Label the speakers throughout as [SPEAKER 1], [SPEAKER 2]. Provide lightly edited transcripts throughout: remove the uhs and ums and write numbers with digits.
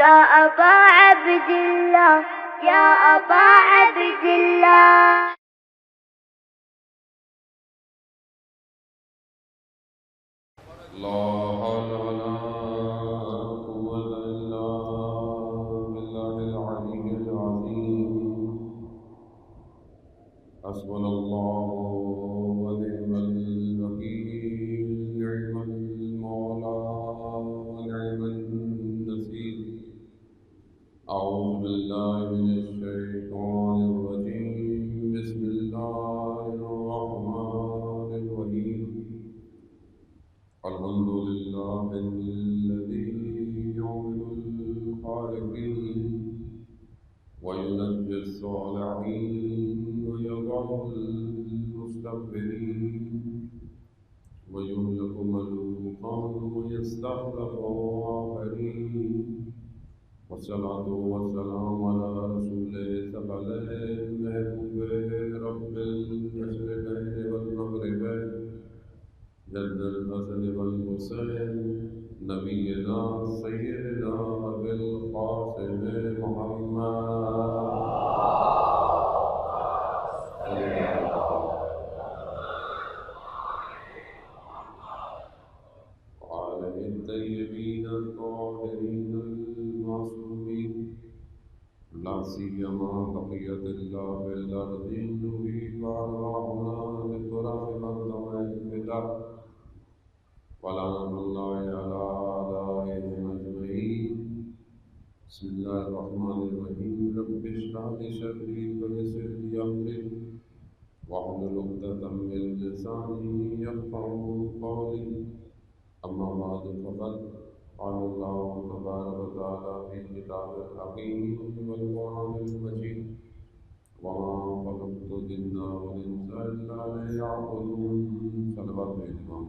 [SPEAKER 1] يا أبا عبد الله يا أبا عبد الله.
[SPEAKER 2] لا حول ولا قوة إلا بالله العلي العظيم. حسبنا الله ونعم الوكيل، نعم المولى ونعم النصير. أعوذ بالله من الشيطان الرجيم. بسم الله الرحمن الرحيم. الحمد لله الذي يعين الخالقين وينجي الصالحين ويضع المستكبرين ويهلك ملوكا ويستخلف آخرين. والصلاة والسلام على رسول ثقلين محبوب رب المشرقين والمغربين جد الحسن والحسين نبينا سيدنا أبي القاسم محمد وآله الطيبين الطاهرين المعصومين، لا سيما بقية الله في الأرض نريد أرواحنا لترى الأرض ولعنة الله على أعدائهم أجمعين. بسم الله الرحمن الرحيم. رب اشرح لي صدري ويسر لي أمري واحلل عقدة من لساني يفقهوا قولي. أما بعد فقد قال الله تبارك وتعالى في كتابه الحكيم والقرآن المجيد: وما خلقت الجن والإنس إلا ليعبدون. صلوات الإمام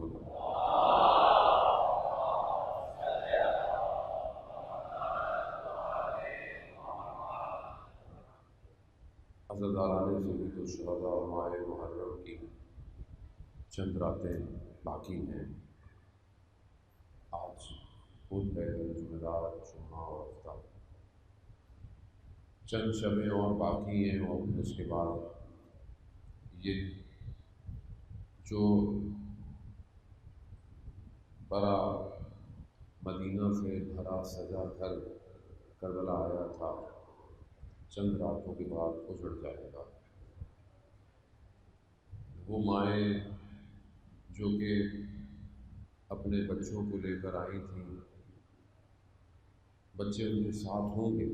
[SPEAKER 2] عزاداران سید الشہداء اور ماہ محرم کی چند راتیں باقی ہیں. آج بدھ ہے، جمعرات، جمعہ اور ہفتہ، چند شبیں اور باقی ہیں. اور اس کے بعد یہ جو بڑا مدینہ سے بھرا سجا گھر کربلا آیا تھا، چند راتوں کے بعد اجڑ جائے گا. وہ مائیں جو کہ اپنے بچوں کو لے کر آئی تھیں، بچے ان کے ساتھ ہوں گے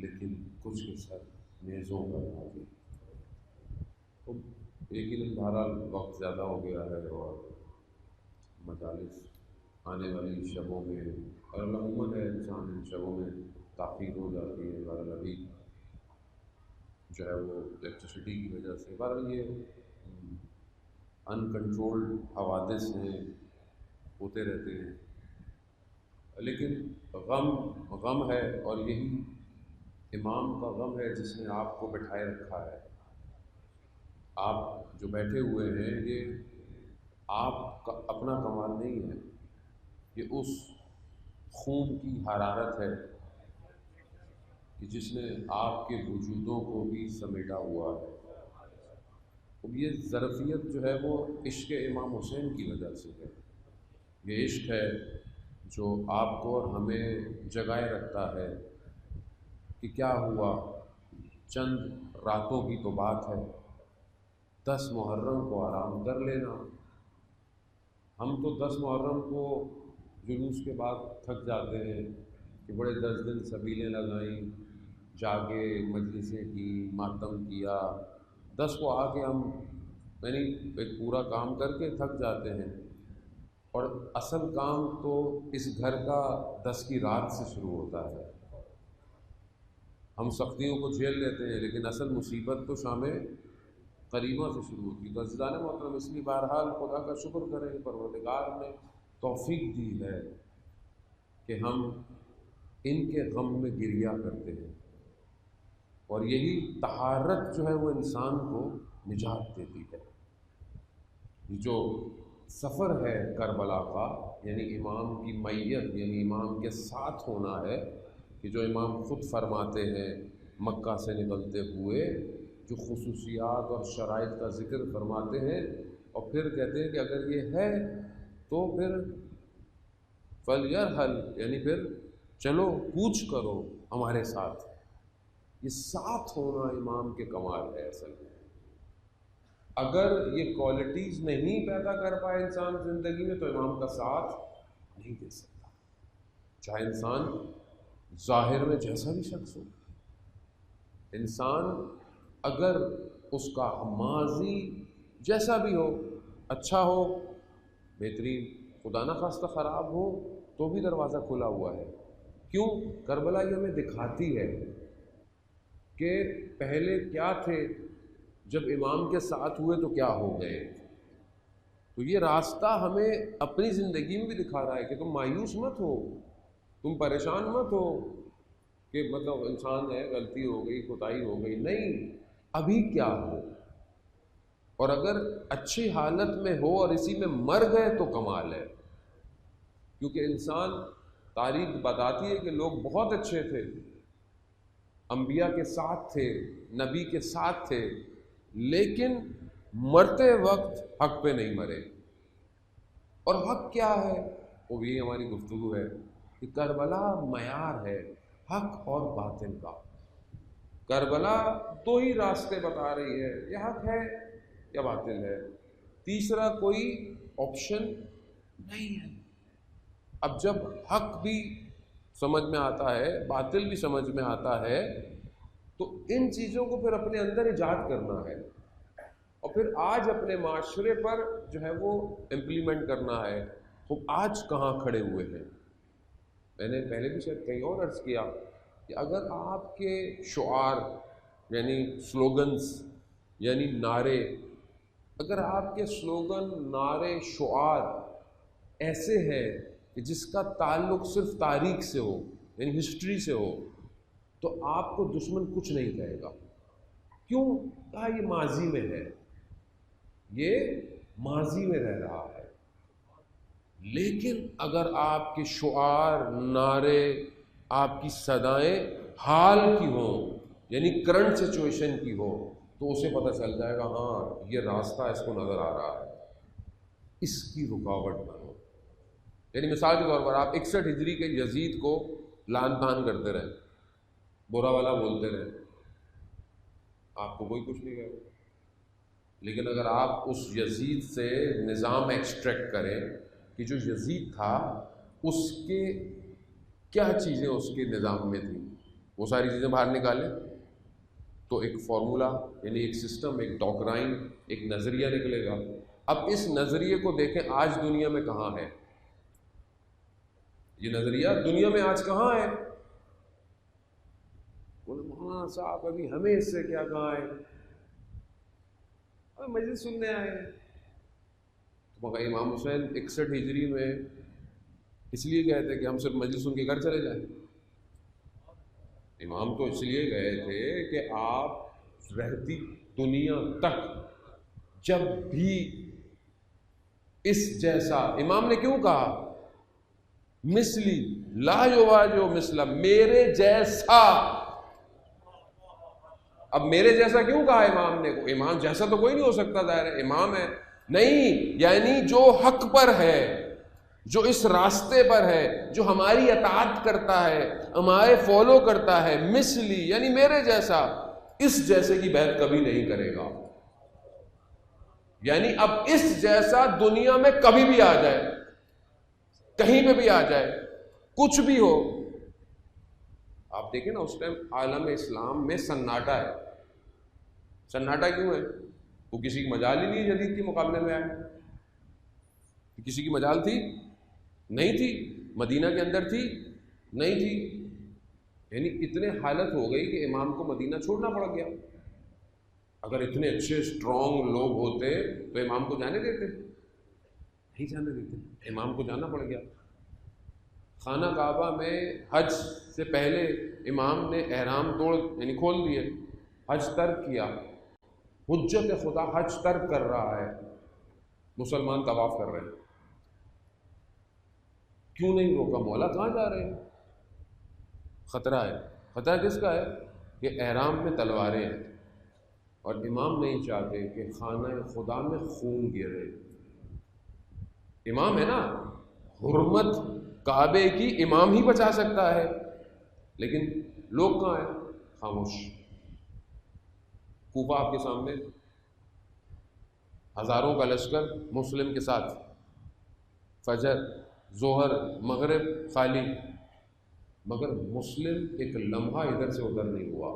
[SPEAKER 2] لیکن کچھ کے ساتھ نیزوں پر ہوں گے. ایک ہی بہرحال وقت زیادہ ہو گیا ہے اور مجالس آنے والی شبوں میں اور عموماً ہے انسان ان شبوں میں تاخیر ہو جاتی ہے. بہرحال ابھی جو ہے وہ الیکٹریسٹی کی وجہ سے بہرحال یہ انکنٹرولڈ حوادث ہیں، ہوتے رہتے ہیں. لیکن غم ہے، اور یہی امام کا غم ہے جس نے آپ کو بٹھائے رکھا ہے. آپ جو بیٹھے ہوئے ہیں یہ آپ کا اپنا کمال نہیں ہے، یہ اس خون کی حرارت ہے کہ جس نے آپ کے وجودوں کو بھی سمیٹا ہوا ہے. اب یہ ظرفیت جو ہے وہ عشق امام حسین کی وجہ سے ہے. یہ عشق ہے جو آپ کو اور ہمیں جگائے رکھتا ہے کہ کیا ہوا، چند راتوں کی تو بات ہے، 10 محرم کو آرام کر لینا. ہم تو 10 محرم کو جلوس کے بعد تھک جاتے ہیں کہ بڑے 10 دن سبیلیں لگائیں، جاگے مجلسیں کی، ماتم کیا. 10 کو آ کے ہم ایک پورا کام کر کے تھک جاتے ہیں، اور اصل کام تو اس گھر کا 10 کی رات سے شروع ہوتا ہے. ہم سختیوں کو جھیل لیتے ہیں لیکن اصل مصیبت تو شام قریبہ سے شروع ہوتی ہے. تو عزیزان محترم، اس لیے بہرحال خدا کا شکر کریں، پروردگار نے توفیق دی ہے کہ ہم ان کے غم میں گریہ کرتے ہیں. اور یہی طہارت جو ہے وہ انسان کو نجات دیتی ہے. جو سفر ہے کربلا کا، یعنی امام کی میت، یعنی امام کے ساتھ ہونا ہے، کہ جو امام خود فرماتے ہیں مکہ سے نکلتے ہوئے جو خصوصیات اور شرائط کا ذکر فرماتے ہیں، اور پھر کہتے ہیں کہ اگر یہ ہے تو پھر فَلْيَرْحَلْ، یعنی پھر چلو کوچ کرو ہمارے ساتھ۔ یہ ساتھ ہونا امام کے کمال ہے اصل میں۔ اگر یہ کوالٹیز نہیں پیدا کر پائے انسان زندگی میں تو امام کا ساتھ نہیں دے سکتا، چاہے انسان ظاہر میں جیسا بھی شخص ہو۔ انسان اگر اس کا ماضی جیسا بھی ہو، اچھا ہو، بہترین، خدا نہ خواستہ خراب ہو، تو بھی دروازہ کھلا ہوا ہے۔ کیوں؟ کربلا یہ ہمیں دکھاتی ہے کہ پہلے کیا تھے، جب امام کے ساتھ ہوئے تو کیا ہو گئے۔ تو یہ راستہ ہمیں اپنی زندگی میں بھی دکھا رہا ہے کہ تم مایوس مت ہو، تم پریشان مت ہو کہ مطلب انسان ہے، غلطی ہو گئی، کوتاہی ہو گئی، نہیں، ابھی کیا ہو، اور اگر اچھی حالت میں ہو اور اسی میں مر گئے تو کمال ہے۔ کیونکہ انسان، تاریخ بتاتی ہے کہ لوگ بہت اچھے تھے، انبیاء کے ساتھ تھے، نبی کے ساتھ تھے، لیکن مرتے وقت حق پہ نہیں مرے۔ اور حق کیا ہے؟ وہ بھی ہماری گفتگو ہے کہ کربلا معیار ہے حق اور باطل کا۔ کربلا دو ہی راستے بتا رہی ہے، یہ حق ہے یا باطل ہے، تیسرا کوئی آپشن نہیں ہے۔ اب جب حق بھی سمجھ میں آتا ہے، باطل بھی سمجھ میں آتا ہے، تو ان چیزوں کو پھر اپنے اندر ایجاد کرنا ہے، اور پھر آج اپنے معاشرے پر جو ہے وہ امپلیمنٹ کرنا ہے۔ تو آج کہاں کھڑے ہوئے ہیں؟ میں نے پہلے بھی شاید کہیں اور عرض کیا کہ اگر آپ کے شعار یعنی سلوگنز یعنی نعرے، اگر آپ کے سلوگن، نعرے، شعار ایسے ہیں کہ جس کا تعلق صرف تاریخ سے ہو، یعنی ہسٹری سے ہو، تو آپ کو دشمن کچھ نہیں کہے گا۔ کیوں؟ کہا یہ ماضی میں ہے، یہ ماضی میں رہ رہا ہے۔ لیکن اگر آپ کے شعار، نعرے، آپ کی صدائیں حال کی ہوں، یعنی کرنٹ سچویشن کی ہو، تو اسے پتہ چل جائے گا ہاں یہ راستہ اس کو نظر آ رہا ہے، اس کی رکاوٹ بنو۔ یعنی مثال کے طور پر آپ 61 ہجری کے یزید کو لعن طعن کرتے رہے، برا والا بولتے رہے، آپ کو کوئی کچھ نہیں کہے گا۔ لیکن اگر آپ اس یزید سے نظام ایکسٹریکٹ کریں کہ جو یزید تھا اس کے کیا چیزیں اس کے نظام میں تھیں، وہ ساری چیزیں باہر نکالیں، تو ایک فارمولا، یعنی ایک سسٹم، ایک ڈاکرائن، ایک نظریہ نکلے گا۔ اب اس نظریے کو دیکھیں آج دنیا میں کہاں ہے، یہ نظریہ دنیا میں آج کہاں ہے؟ بولے مولانا صاحب ابھی ہمیں اس سے کیا کہاں ہے، ابھی مجلس سننے آئے ہیں۔ مگر امام حسین 61 ہجری میں اس لیے گئے تھے کہ ہم صرف مجلس سن کے گھر چلے جائیں؟ امام تو اس لیے گئے تھے کہ آپ رہتی دنیا تک جب بھی اس جیسا، امام نے کیوں کہا مثلی لا یواجو مثلا، میرے جیسا۔ اب میرے جیسا کیوں کہا امام نے؟ امام جیسا تو کوئی نہیں ہو سکتا، ظاہر ہے امام ہے، نہیں، یعنی جو حق پر ہے، جو اس راستے پر ہے، جو ہماری اطاعت کرتا ہے، ہمارے فالو کرتا ہے، مثلی یعنی میرے جیسا، اس جیسے کی بیعت کبھی نہیں کرے گا۔ یعنی اب اس جیسا دنیا میں کبھی بھی آ جائے، کہیں پہ بھی آ جائے، کچھ بھی ہو۔ آپ دیکھیں نا اس ٹائم عالم اسلام میں سناٹا ہے۔ سناٹا کیوں ہے؟ وہ کسی کی مجال ہی نہیں جدید کے مقابلے میں آئے۔ کسی کی مجال تھی؟ نہیں تھی۔ مدینہ کے اندر تھی؟ نہیں تھی۔ یعنی اتنے حالت ہو گئی کہ امام کو مدینہ چھوڑنا پڑ گیا۔ اگر اتنے اچھے اسٹرانگ لوگ ہوتے تو امام کو جانے دیتے؟ نہیں جانے دیتے، امام کو جانا پڑ گیا۔ خانہ کعبہ میں حج سے پہلے امام نے احرام توڑ یعنی کھول دیے، حج ترک کیا، حجت خدا حج ترک کر رہا ہے، مسلمان طواف کر رہے ہیں، کیوں نہیں روکا؟ مولا کہاں جا رہے ہیں؟ خطرہ ہے۔ خطرہ کس کا ہے؟ کہ احرام میں تلواریں ہیں اور امام نہیں چاہتے کہ خانہ خدا میں خون گرے۔ امام ہے نا، حرمت کعبے کی امام ہی بچا سکتا ہے، لیکن لوگ کہاں ہیں؟ خاموش۔ کوفہ آپ کے سامنے، ہزاروں کا لشکر مسلم کے ساتھ، فجر ظہر مغرب خالی، مگر مسلم ایک لمحہ ادھر سے ادھر نہیں ہوا۔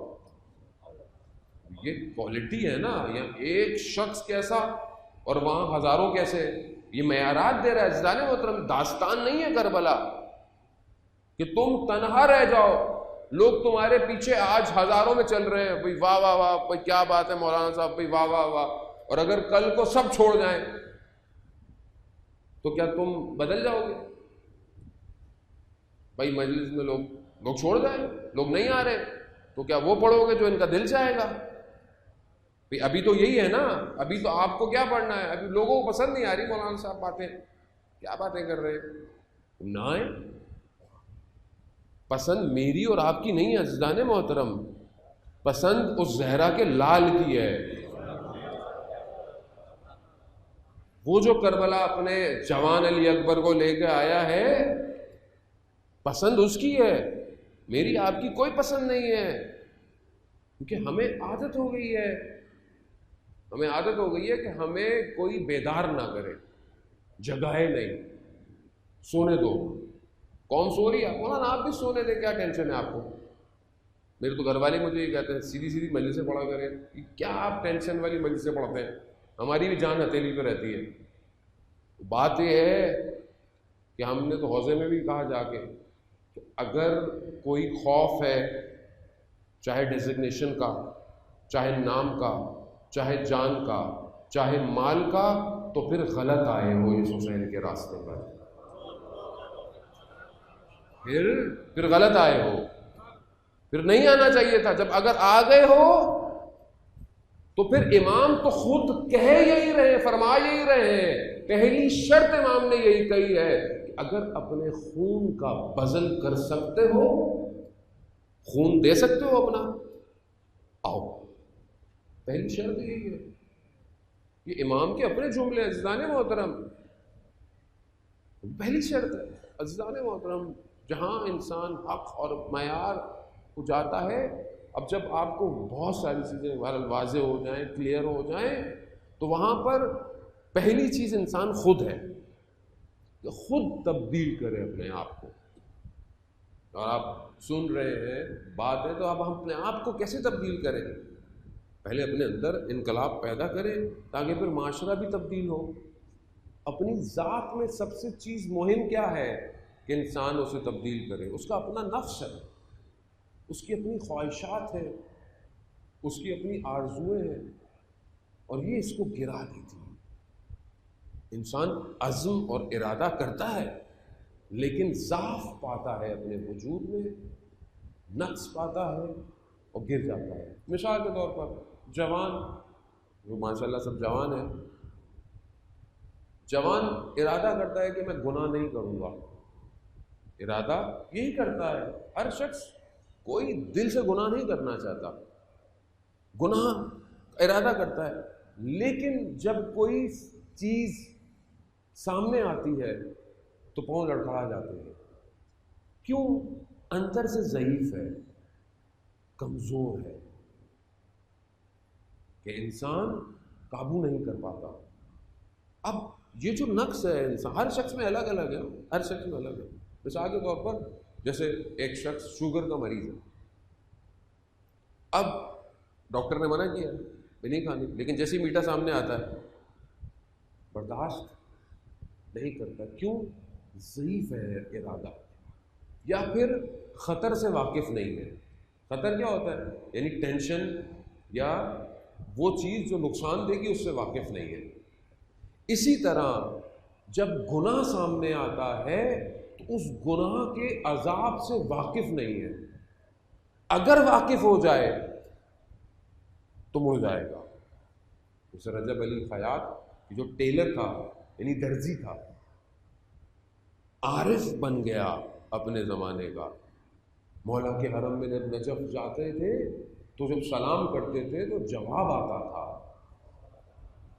[SPEAKER 2] یہ کوالٹی ہے نا، یہاں ایک شخص کیسا اور وہاں ہزاروں کیسے، یہ معیارات دے رہا ہے عزیزان محترم۔ داستان نہیں ہے کربلا کہ تم تنہا رہ جاؤ، لوگ تمہارے پیچھے آج ہزاروں میں چل رہے ہیں، بھئی واہ واہ واہ، بھئی کیا بات ہے مولانا صاحب، بھئی واہ واہ واہ، اور اگر کل کو سب چھوڑ جائیں تو کیا تم بدل جاؤ گے؟ بھائی مجلس میں لوگ چھوڑ جائیں، لوگ نہیں آ رہے، تو کیا وہ پڑھو گے جو ان کا دل چاہے گا؟ بھائی ابھی تو یہی ہے نا، ابھی تو آپ کو کیا پڑھنا ہے؟ ابھی لوگوں کو پسند نہیں آ رہی مولانا صاحب باتیں، کیا باتیں کر رہے نہ آئے۔ پسند میری اور آپ کی نہیں ہے عزیزان محترم، پسند اس زہرا کے لال کی ہے۔ وہ جو کربلا اپنے جوان علی اکبر کو لے کے آیا ہے، پسند اس کی ہے، میری آپ کی کوئی پسند نہیں ہے، کیونکہ ہمیں عادت ہو گئی ہے، ہمیں عادت ہو گئی ہے کہ ہمیں کوئی بیدار نہ کرے، جگائے نہیں، سونے دو۔ کون سو رہی ہے؟ مولانا آپ بھی سونے دیں، کیا ٹینشن ہے آپ کو؟ میرے تو گھر والے مجھے یہ کہتے ہیں سیدھی سیدھی مجلسیں پڑھا کریں، کیا آپ ٹینشن والی مجلسیں پڑھتے ہیں؟ ہماری بھی جان ہتھیلی پہ رہتی ہے۔ بات یہ ہے کہ ہم نے تو حوضے میں بھی کہا جا کے کہ اگر کوئی خوف ہے، چاہے ڈیزگنیشن کا، چاہے نام کا، چاہے جان کا، چاہے مال کا، تو پھر غلط آئے ہو اس حسین کے راستے پر، پھر غلط آئے ہو، پھر نہیں آنا چاہیے تھا۔ جب اگر آ گئے ہو تو پھر امام تو خود کہہ یہی رہے، فرما یہی رہے، پہلی شرط امام نے یہی کہی ہے کہ اگر اپنے خون کا بذل کر سکتے ہو، خون دے سکتے ہو اپنا، آؤ۔ پہلی شرط یہی ہے، یہ امام کے اپنے جملے عزیزان محترم، پہلی شرط ہے عزیزان محترم۔ جہاں انسان حق اور معیار کو جاتا ہے، اب جب آپ کو بہت ساری چیزیں واضح ہو جائیں، کلیئر ہو جائیں، تو وہاں پر پہلی چیز انسان خود ہے کہ خود تبدیل کرے اپنے آپ کو۔ اور آپ سن رہے ہیں بات ہے، تو اب ہم اپنے آپ کو کیسے تبدیل کریں؟ پہلے اپنے اندر انقلاب پیدا کریں تاکہ پھر معاشرہ بھی تبدیل ہو۔ اپنی ذات میں سب سے چیز مہم کیا ہے کہ انسان اسے تبدیل کرے؟ اس کا اپنا نفس ہے، اس کی اپنی خواہشات ہیں، اس کی اپنی آرزویں ہیں، اور یہ اس کو گرا دیتی ہے۔ انسان عزم اور ارادہ کرتا ہے لیکن ضعف پاتا ہے، اپنے وجود میں نقص پاتا ہے اور گر جاتا ہے۔ مثال کے طور پر جوان، جو ماشاءاللہ سب جوان ہیں، جوان ارادہ کرتا ہے کہ میں گناہ نہیں کروں گا، ارادہ یہی کرتا ہے۔ ہر شخص، کوئی دل سے گناہ نہیں کرنا چاہتا، گناہ ارادہ کرتا ہے، لیکن جب کوئی چیز سامنے آتی ہے تو پاؤں لڑکھڑا جاتے ہیں۔ کیوں؟ اندر سے ضعیف ہے، کمزور ہے، کہ انسان قابو نہیں کر پاتا۔ اب یہ جو نقص ہے انسان، ہر شخص میں الگ الگ ہے، ہر شخص میں الگ ہے۔ مثال کے طور پر جیسے ایک شخص شوگر کا مریض ہے، اب ڈاکٹر نے منع کیا ہے نہیں کھانی، لیکن جیسے ہی میٹھا سامنے آتا ہے برداشت نہیں کرتا۔ کیوں؟ ضعیف ہے ارادہ، یا پھر خطر سے واقف نہیں ہے۔ خطر کیا ہوتا ہے؟ یعنی ٹینشن یا وہ چیز جو نقصان دے گی اس سے واقف نہیں ہے۔ اسی طرح جب گناہ سامنے آتا ہے تو اس گناہ کے عذاب سے واقف نہیں ہے۔ اگر واقف ہو جائے تو مڑ جائے گا۔ جیسے رجب علی خیاط جو ٹیلر تھا یعنی درزی تھا، عارف بن گیا اپنے زمانے کا. مولا کے حرم میں جب نجف جاتے تھے تو جب سلام کرتے تھے تو جواب آتا تھا.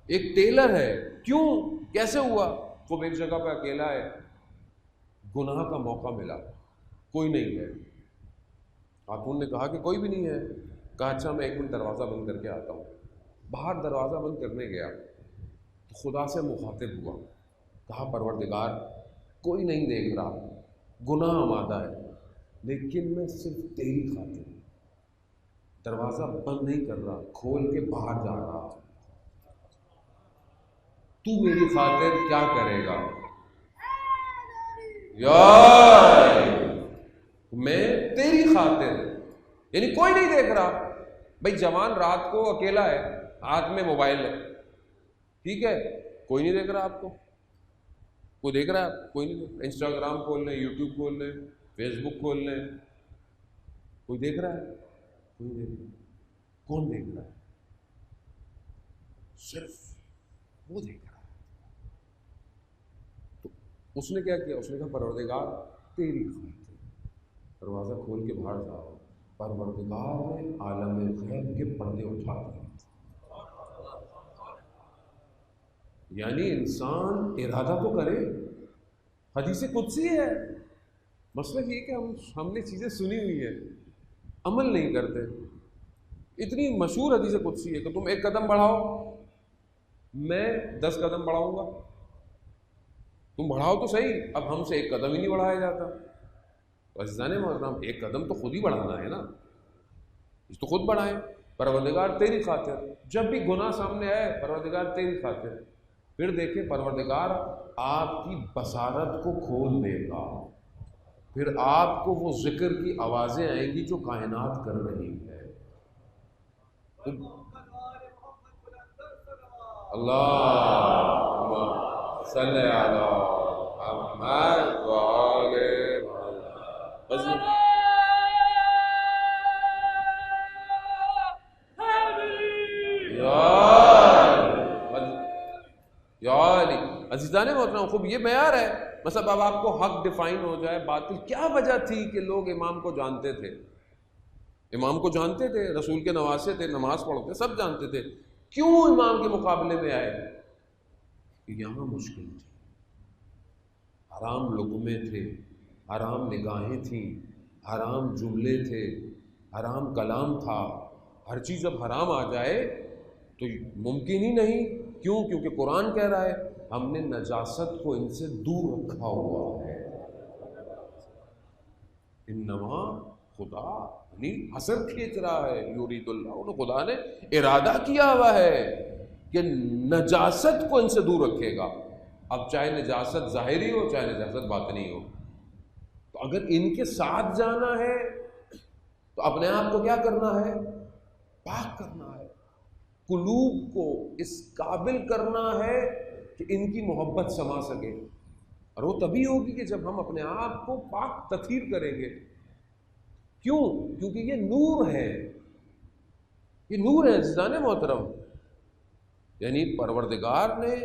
[SPEAKER 2] ایک ٹیلر ہے. کیوں؟ کیسے ہوا؟ خوب ایک جگہ پہ اکیلا ہے، گناہ کا موقع ملا، کوئی نہیں ہے. خاتون نے کہا کہ کوئی بھی نہیں ہے. کہا اچھا میں 1 منٹ دروازہ بند کر کے آتا ہوں. باہر دروازہ بند کرنے گیا تو خدا سے مخاطب ہوا. کہا پروردگار کوئی نہیں دیکھ رہا، گناہ آمادہ ہے، لیکن میں صرف تیری خاطر دروازہ بند نہیں کر رہا، کھول کے باہر جا رہا. تو میری خاطر کیا کرے گا؟ یار میں تیری خاطر، یعنی کوئی نہیں دیکھ رہا. بھائی جوان رات کو اکیلا ہے، ہاتھ میں موبائل ہے، ٹھیک ہے، کوئی نہیں دیکھ رہا آپ کو. کوئی دیکھ رہا ہے؟ کوئی نہیں دیکھ رہا. انسٹاگرام کھول لیں، یوٹیوب کھول لیں، فیس بک کھول لیں، کوئی دیکھ رہا ہے؟ کوئی دیکھ رہا ہے. کون دیکھ رہا ہے؟ صرف وہ دیکھ رہا ہے. تو اس نے کیا کیا؟ اس نے کہا پروردگار تیری خاطر دروازہ کھول کے باہر جاؤ. پروردگار نے عالم غیب کے پردے اٹھا دیے. یعنی انسان ارادہ تو کرے. حدیث قدسی ہے. مسئلہ یہ کہ ہم نے چیزیں سنی ہوئی ہیں، عمل نہیں کرتے. اتنی مشہور حدیث قدسی ہے کہ تم 1 قدم بڑھاؤ میں 10 قدم بڑھاؤں گا. تم بڑھاؤ تو صحیح، اب ہم سے 1 قدم ہی نہیں بڑھایا جاتا. عزیزان محترم 1 قدم تو خود ہی بڑھانا ہے نا، اس تو خود بڑھائیں. پروردگار تیری خاطر. جب بھی گناہ سامنے آئے پروردگار تیری خاطر. پھر دیکھیں پروردگار آپ کی بصارت کو کھول دے گا. پھر آپ کو وہ ذکر کی آوازیں آئیں گی جو کائنات کر رہی ہے. اللہم صلی علی محمد وآل محمد. یا علی. عزیزان محترم خوب یہ معیار ہے. مطلب اب آپ کو حق ڈیفائن ہو جائے، باطل. کیا وجہ تھی کہ لوگ امام کو جانتے تھے، امام کو جانتے تھے، رسول کے نواسے تھے، نماز پڑھتے، سب جانتے تھے. کیوں امام کے مقابلے میں آئے؟ کہ یہاں مشکل تھی، حرام لقمے تھے، حرام نگاہیں تھیں، حرام جملے تھے، حرام کلام تھا. ہر چیز اب حرام آ جائے تو ممکن ہی نہیں. کیوں؟ کیونکہ قرآن کہہ رہا ہے ہم نے نجاست کو ان سے دور رکھا ہوا ہے. انما خدا یعنی حسر کھینچ رہا ہے. یرید اللہ، خدا نے ارادہ کیا ہوا ہے کہ نجاست کو ان سے دور رکھے گا. اب چاہے نجاست ظاہری ہو چاہے نجاست باطنی ہو، تو اگر ان کے ساتھ جانا ہے تو اپنے آپ کو کیا کرنا ہے؟ پاک کرنا ہے. قلوب کو اس قابل کرنا ہے کہ ان کی محبت سما سکے. اور وہ تبھی ہوگی کہ جب ہم اپنے آپ کو پاک تطہیر کریں گے. کیوں؟ کیونکہ یہ نور ہے، یہ نور ہے عزیزان محترم. یعنی پروردگار نے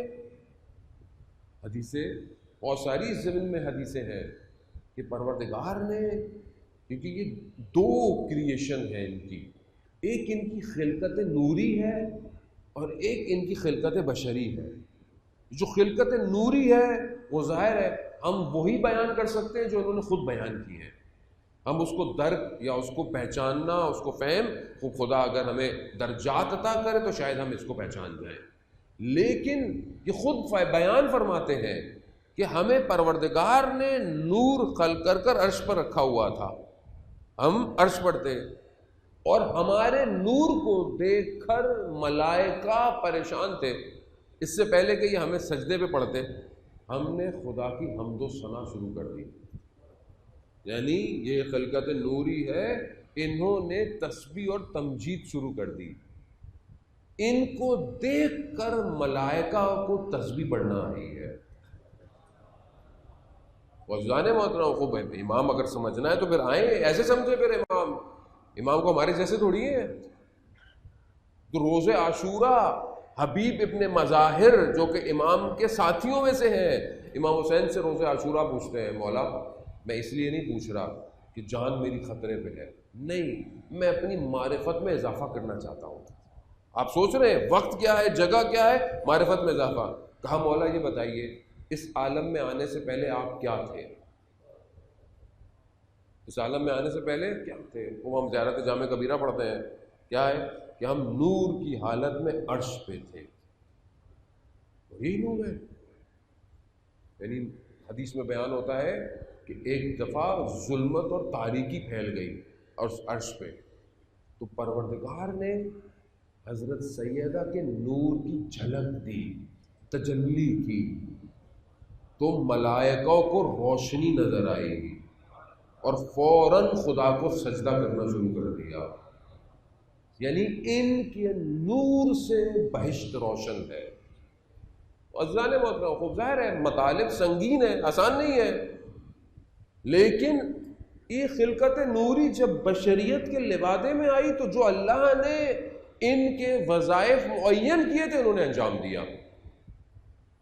[SPEAKER 2] حدیثیں بہت ساری اس زمین میں حدیثیں ہیں کہ پروردگار نے، کیونکہ یہ 2 کریشن ہے ان کی. ایک ان کی خلقت نوری ہے اور ایک ان کی خلقت بشری ہے. جو خلقت نوری ہے وہ ظاہر ہے ہم وہی بیان کر سکتے ہیں جو انہوں نے خود بیان کی ہے. ہم اس کو درک یا اس کو پہچاننا، اس کو فہم، خدا اگر ہمیں درجات عطا کرے تو شاید ہم اس کو پہچان جائیں. لیکن یہ خود بیان فرماتے ہیں کہ ہمیں پروردگار نے نور خلق کر کر عرش پر رکھا ہوا تھا. ہم عرش پر تھے اور ہمارے نور کو دیکھ کر ملائکہ پریشان تھے. اس سے پہلے کہ یہ ہمیں سجدے پہ پڑھتے ہم نے خدا کی حمد و ثنا شروع کر دی. یعنی یہ خلقت نوری ہے، انہوں نے تسبیح اور تمجید شروع کر دی. ان کو دیکھ کر ملائکہ کو تسبیح پڑھنا آئی ہے. وجدان محترم خوب ہے. امام اگر سمجھنا ہے تو پھر آئیں، ایسے سمجھے. پھر امام کو ہمارے جیسے تھوڑی ہے. تو روز عاشورہ حبیب ابن مظاہر جو کہ امام کے ساتھیوں میں سے ہیں، امام حسین سے روز عاشورہ پوچھتے ہیں، مولا میں اس لیے نہیں پوچھ رہا کہ جان میری خطرے پہ ہے، نہیں، میں اپنی معرفت میں اضافہ کرنا چاہتا ہوں۔ آپ سوچ رہے ہیں وقت کیا ہے، جگہ کیا ہے، معرفت میں اضافہ۔ کہا مولا یہ بتائیے اس عالم میں آنے سے پہلے آپ کیا تھے؟ اس عالم میں آنے سے پہلے کیا تھے؟ وہ ہم زیارت جامع کبیرہ پڑھتے ہیں، کیا ہے کہ ہم نور کی حالت میں عرش پہ تھے، وہی نور ہے۔ یعنی حدیث میں بیان ہوتا ہے کہ ایک دفعہ ظلمت اور تاریکی پھیل گئی اور عرش پہ، تو پروردگار نے حضرت سیدہ کے نور کی جھلک دی، تجلی کی، تو ملائکوں کو روشنی نظر آئی اور فوراً خدا کو سجدہ کرنا شروع کر دیا۔ یعنی ان کے نور سے بہشت روشن ہے۔ عزیزان محترم، خوب ظاہر ہے مطالب سنگین ہے، آسان نہیں ہے، لیکن یہ خلقت نوری جب بشریت کے لبادے میں آئی تو جو اللہ نے ان کے وظائف معین کیے تھے انہوں نے انجام دیا۔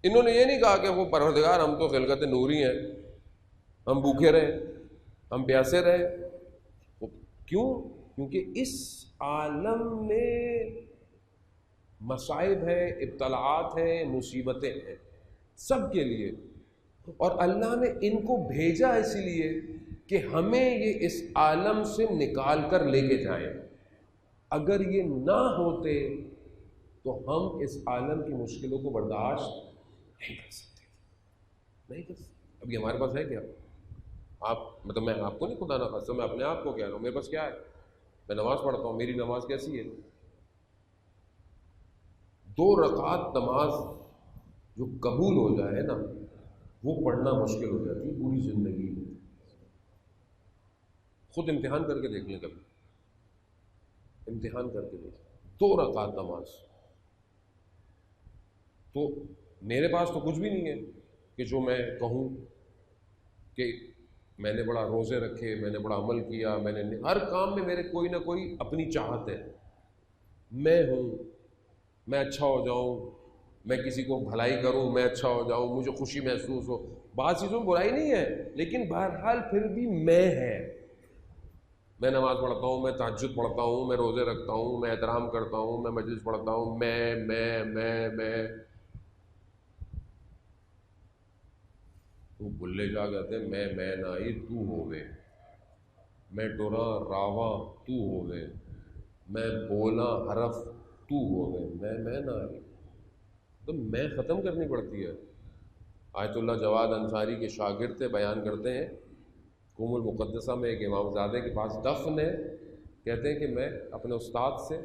[SPEAKER 2] انہوں نے یہ نہیں کہا کہ وہ پروردگار ہم تو خلقت نوری ہیں، ہم بھوکے رہے، ہم پیاسے رہے۔ کیوں؟ کیونکہ اس عالم میں مصائب ہیں، ابتلاعات ہیں، مصیبتیں ہیں سب کے لیے، اور اللہ نے ان کو بھیجا اسی لیے کہ ہمیں یہ اس عالم سے نکال کر لے کے جائیں۔ اگر یہ نہ ہوتے تو ہم اس عالم کی مشکلوں کو برداشت نہیں کر سکتے، نہیں کر سکتے۔ اب یہ ہمارے پاس ہے کیا؟ آپ مطلب میں آپ کو نہیں، خدا نہ خاصہ میں اپنے آپ کو کہہ رہا ہوں، میرے پاس کیا ہے؟ میں نماز پڑھتا ہوں، میری نماز کیسی ہے؟ 2 رکعت نماز جو قبول ہو جائے نا وہ پڑھنا مشکل ہو جاتی ہے پوری زندگی میں۔ خود امتحان کر کے دیکھ لیں، کبھی امتحان کر کے دیکھ لیں 2 رکعت نماز۔ تو میرے پاس تو کچھ بھی نہیں ہے کہ جو میں کہوں کہ میں نے بڑا روزے رکھے، میں نے بڑا عمل کیا، میں نے ہر کام میں میرے کوئی نہ کوئی اپنی چاہت ہے، میں ہوں، میں اچھا ہو جاؤں، میں کسی کو بھلائی کروں، میں اچھا ہو جاؤں، مجھے خوشی محسوس ہو۔ بعض چیزوں میں برائی نہیں ہے، لیکن بہرحال پھر بھی میں ہے۔ میں نماز پڑھتا ہوں، میں تہجد پڑھتا ہوں، میں روزے رکھتا ہوں، میں احترام کرتا ہوں، میں مجلس پڑھتا ہوں، میں تو بلے جا کہتے ہیں میں نائی تو ہووے، میں ڈرا راواں تو ہووے، میں بولا حرف تو ہووے، میں نائی۔ تو میں ختم کرنی پڑتی ہے۔ آیت اللہ جواد انصاری کے شاگرد تھے، بیان کرتے ہیں قوم المقدسہ میں ایک امام زادے کے پاس دفن ہے، کہتے ہیں کہ میں اپنے استاد سے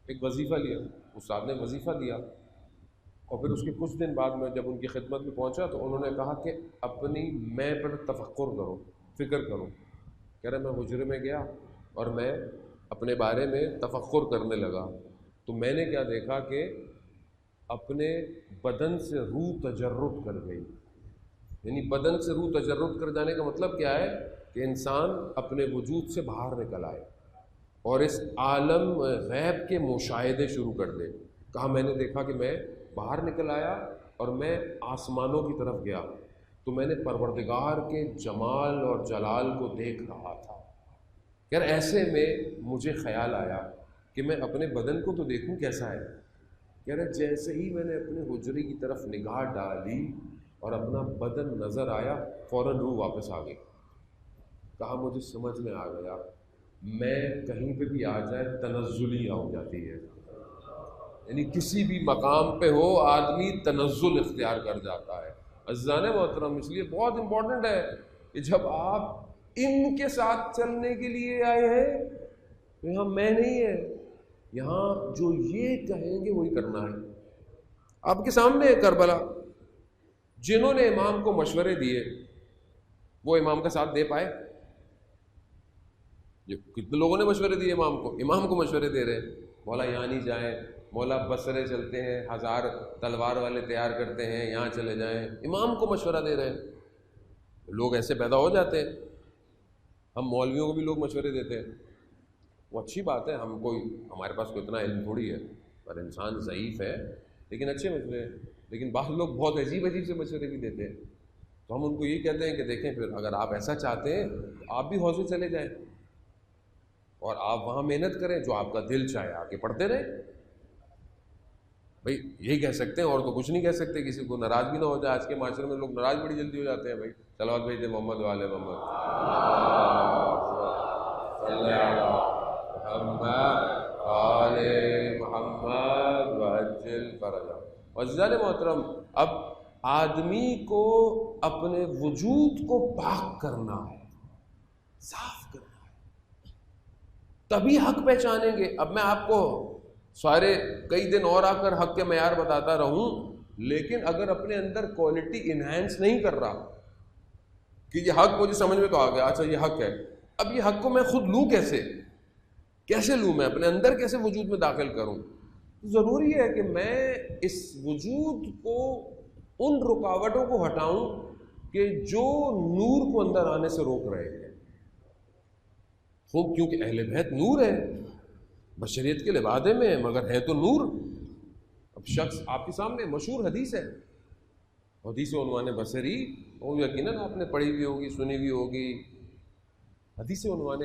[SPEAKER 2] ایک وظیفہ لیا، استاد نے وظیفہ دیا، اور پھر اس کے کچھ دن بعد میں جب ان کی خدمت میں پہنچا تو انہوں نے کہا کہ اپنی میں پر تفکر کرو، فکر کرو۔ کہہ رہے میں حجرے میں گیا اور میں اپنے بارے میں تفکر کرنے لگا، تو میں نے کیا دیکھا کہ اپنے بدن سے روح تجرد کر گئی۔ یعنی بدن سے روح تجرد کر جانے کا مطلب کیا ہے کہ انسان اپنے وجود سے باہر نکل آئے اور اس عالم غیب کے مشاہدے شروع کر دے۔ کہا میں نے دیکھا کہ میں باہر نکل آیا اور میں آسمانوں کی طرف گیا تو میں نے پروردگار کے جمال اور جلال کو دیکھ رہا تھا۔ یار ایسے میں مجھے خیال آیا کہ میں اپنے بدن کو تو دیکھوں کیسا ہے۔ کہہ رہے جیسے ہی میں نے اپنے حجرے کی طرف نگاہ ڈالی اور اپنا بدن نظر آیا، فوراً روح واپس آ گئی۔ کہا مجھے سمجھ میں آ گیا میں کہیں پہ بھی آ جائے تنزلی ہو جاتی ہے، یعنی کسی بھی مقام پہ ہو آدمی تنزل اختیار کر جاتا ہے۔ عزیزان محترم، اس لیے بہت امپورٹنٹ ہے کہ جب آپ ان کے ساتھ چلنے کے لیے آئے ہیں تو یہاں میں نہیں ہے، یہاں جو یہ کہیں گے وہی کرنا ہے۔ آپ کے سامنے ہے کربلا، جنہوں نے امام کو مشورے دیے وہ امام کا ساتھ دے پائے؟ کتنے لوگوں نے مشورے دیے امام کو مشورے دے رہے ہیں، مولا یہاں نہیں جائیں، مولا بسرے چلتے ہیں، 1000 تلوار والے تیار کرتے ہیں، یہاں چلے جائیں، امام کو مشورہ دے رہے ہیں۔ لوگ ایسے پیدا ہو جاتے ہیں، ہم مولویوں کو بھی لوگ مشورے دیتے ہیں، وہ اچھی بات ہے، ہمارے پاس کوئی اتنا علم تھوڑی ہے، اور انسان ضعیف ہے لیکن اچھے مشورے ہیں. لیکن بعض لوگ بہت عجیب عجیب سے مشورے بھی دیتے ہیں. تو ہم ان کو یہ کہتے ہیں کہ دیکھیں پھر اگر آپ ایسا چاہتے ہیں تو آپ بھی حوضے چلے جائیں اور آپ وہاں محنت کریں, جو آپ کا دل چاہے آ کے پڑھتے رہیں. بھائی یہی کہہ سکتے ہیں اور تو کچھ نہیں کہہ سکتے, کسی کو ناراض بھی نہ ہو جائے. آج کے معاشرے میں لوگ ناراض بڑی جلدی ہو جاتے ہیں. بھائی صلوات بھیج دیں محمد والے محمد صلی آل محمد وعجل فرجہ. عزیزان محترم, اب آدمی کو اپنے وجود کو پاک کرنا ہے, صاف کرنا ہے, تبھی حق پہچانیں گے. اب میں آپ کو سارے کئی دن اور آ کر حق کے معیار بتاتا رہوں, لیکن اگر اپنے اندر کوالٹی انہینس نہیں کر رہا کہ یہ حق مجھے سمجھ میں تو آ گیا, اچھا یہ حق ہے, اب یہ حق کو میں خود لوں کیسے لوں, میں اپنے اندر کیسے وجود میں داخل کروں. ضروری ہے کہ میں اس وجود کو ان رکاوٹوں کو ہٹاؤں کہ جو نور کو اندر آنے سے روک رہے ہیں. خوب, کیونکہ اہل بیت نور ہے, بشریت کے لبادے میں ہیں مگر ہے تو نور. اب شخص آپ کے سامنے مشہور حدیث ہے, حدیث عنوان بصری, وہ یقیناً آپ نے پڑھی ہوئی ہوگی, سنی ہوئی ہوگی. حدیث عنوان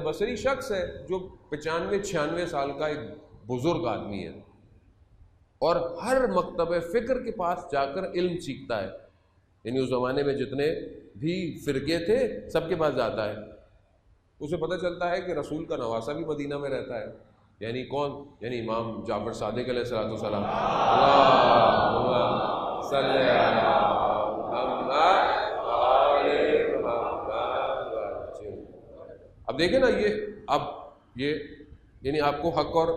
[SPEAKER 2] بصری شخص ہے جو 95-96 سال کا ایک بزرگ آدمی ہے اور ہر مکتب فکر کے پاس جا کر علم سیکھتا ہے. یعنی اس زمانے میں جتنے بھی فرقے تھے سب کے پاس جاتا ہے. اسے پتہ چلتا ہے کہ رسول کا نواسہ بھی مدینہ میں رہتا ہے. یعنی کون؟ یعنی امام جعفر صادق علیہ السلام. اللہم صلی علی محمد. اب دیکھیں نا, یہ یعنی آپ کو حق, اور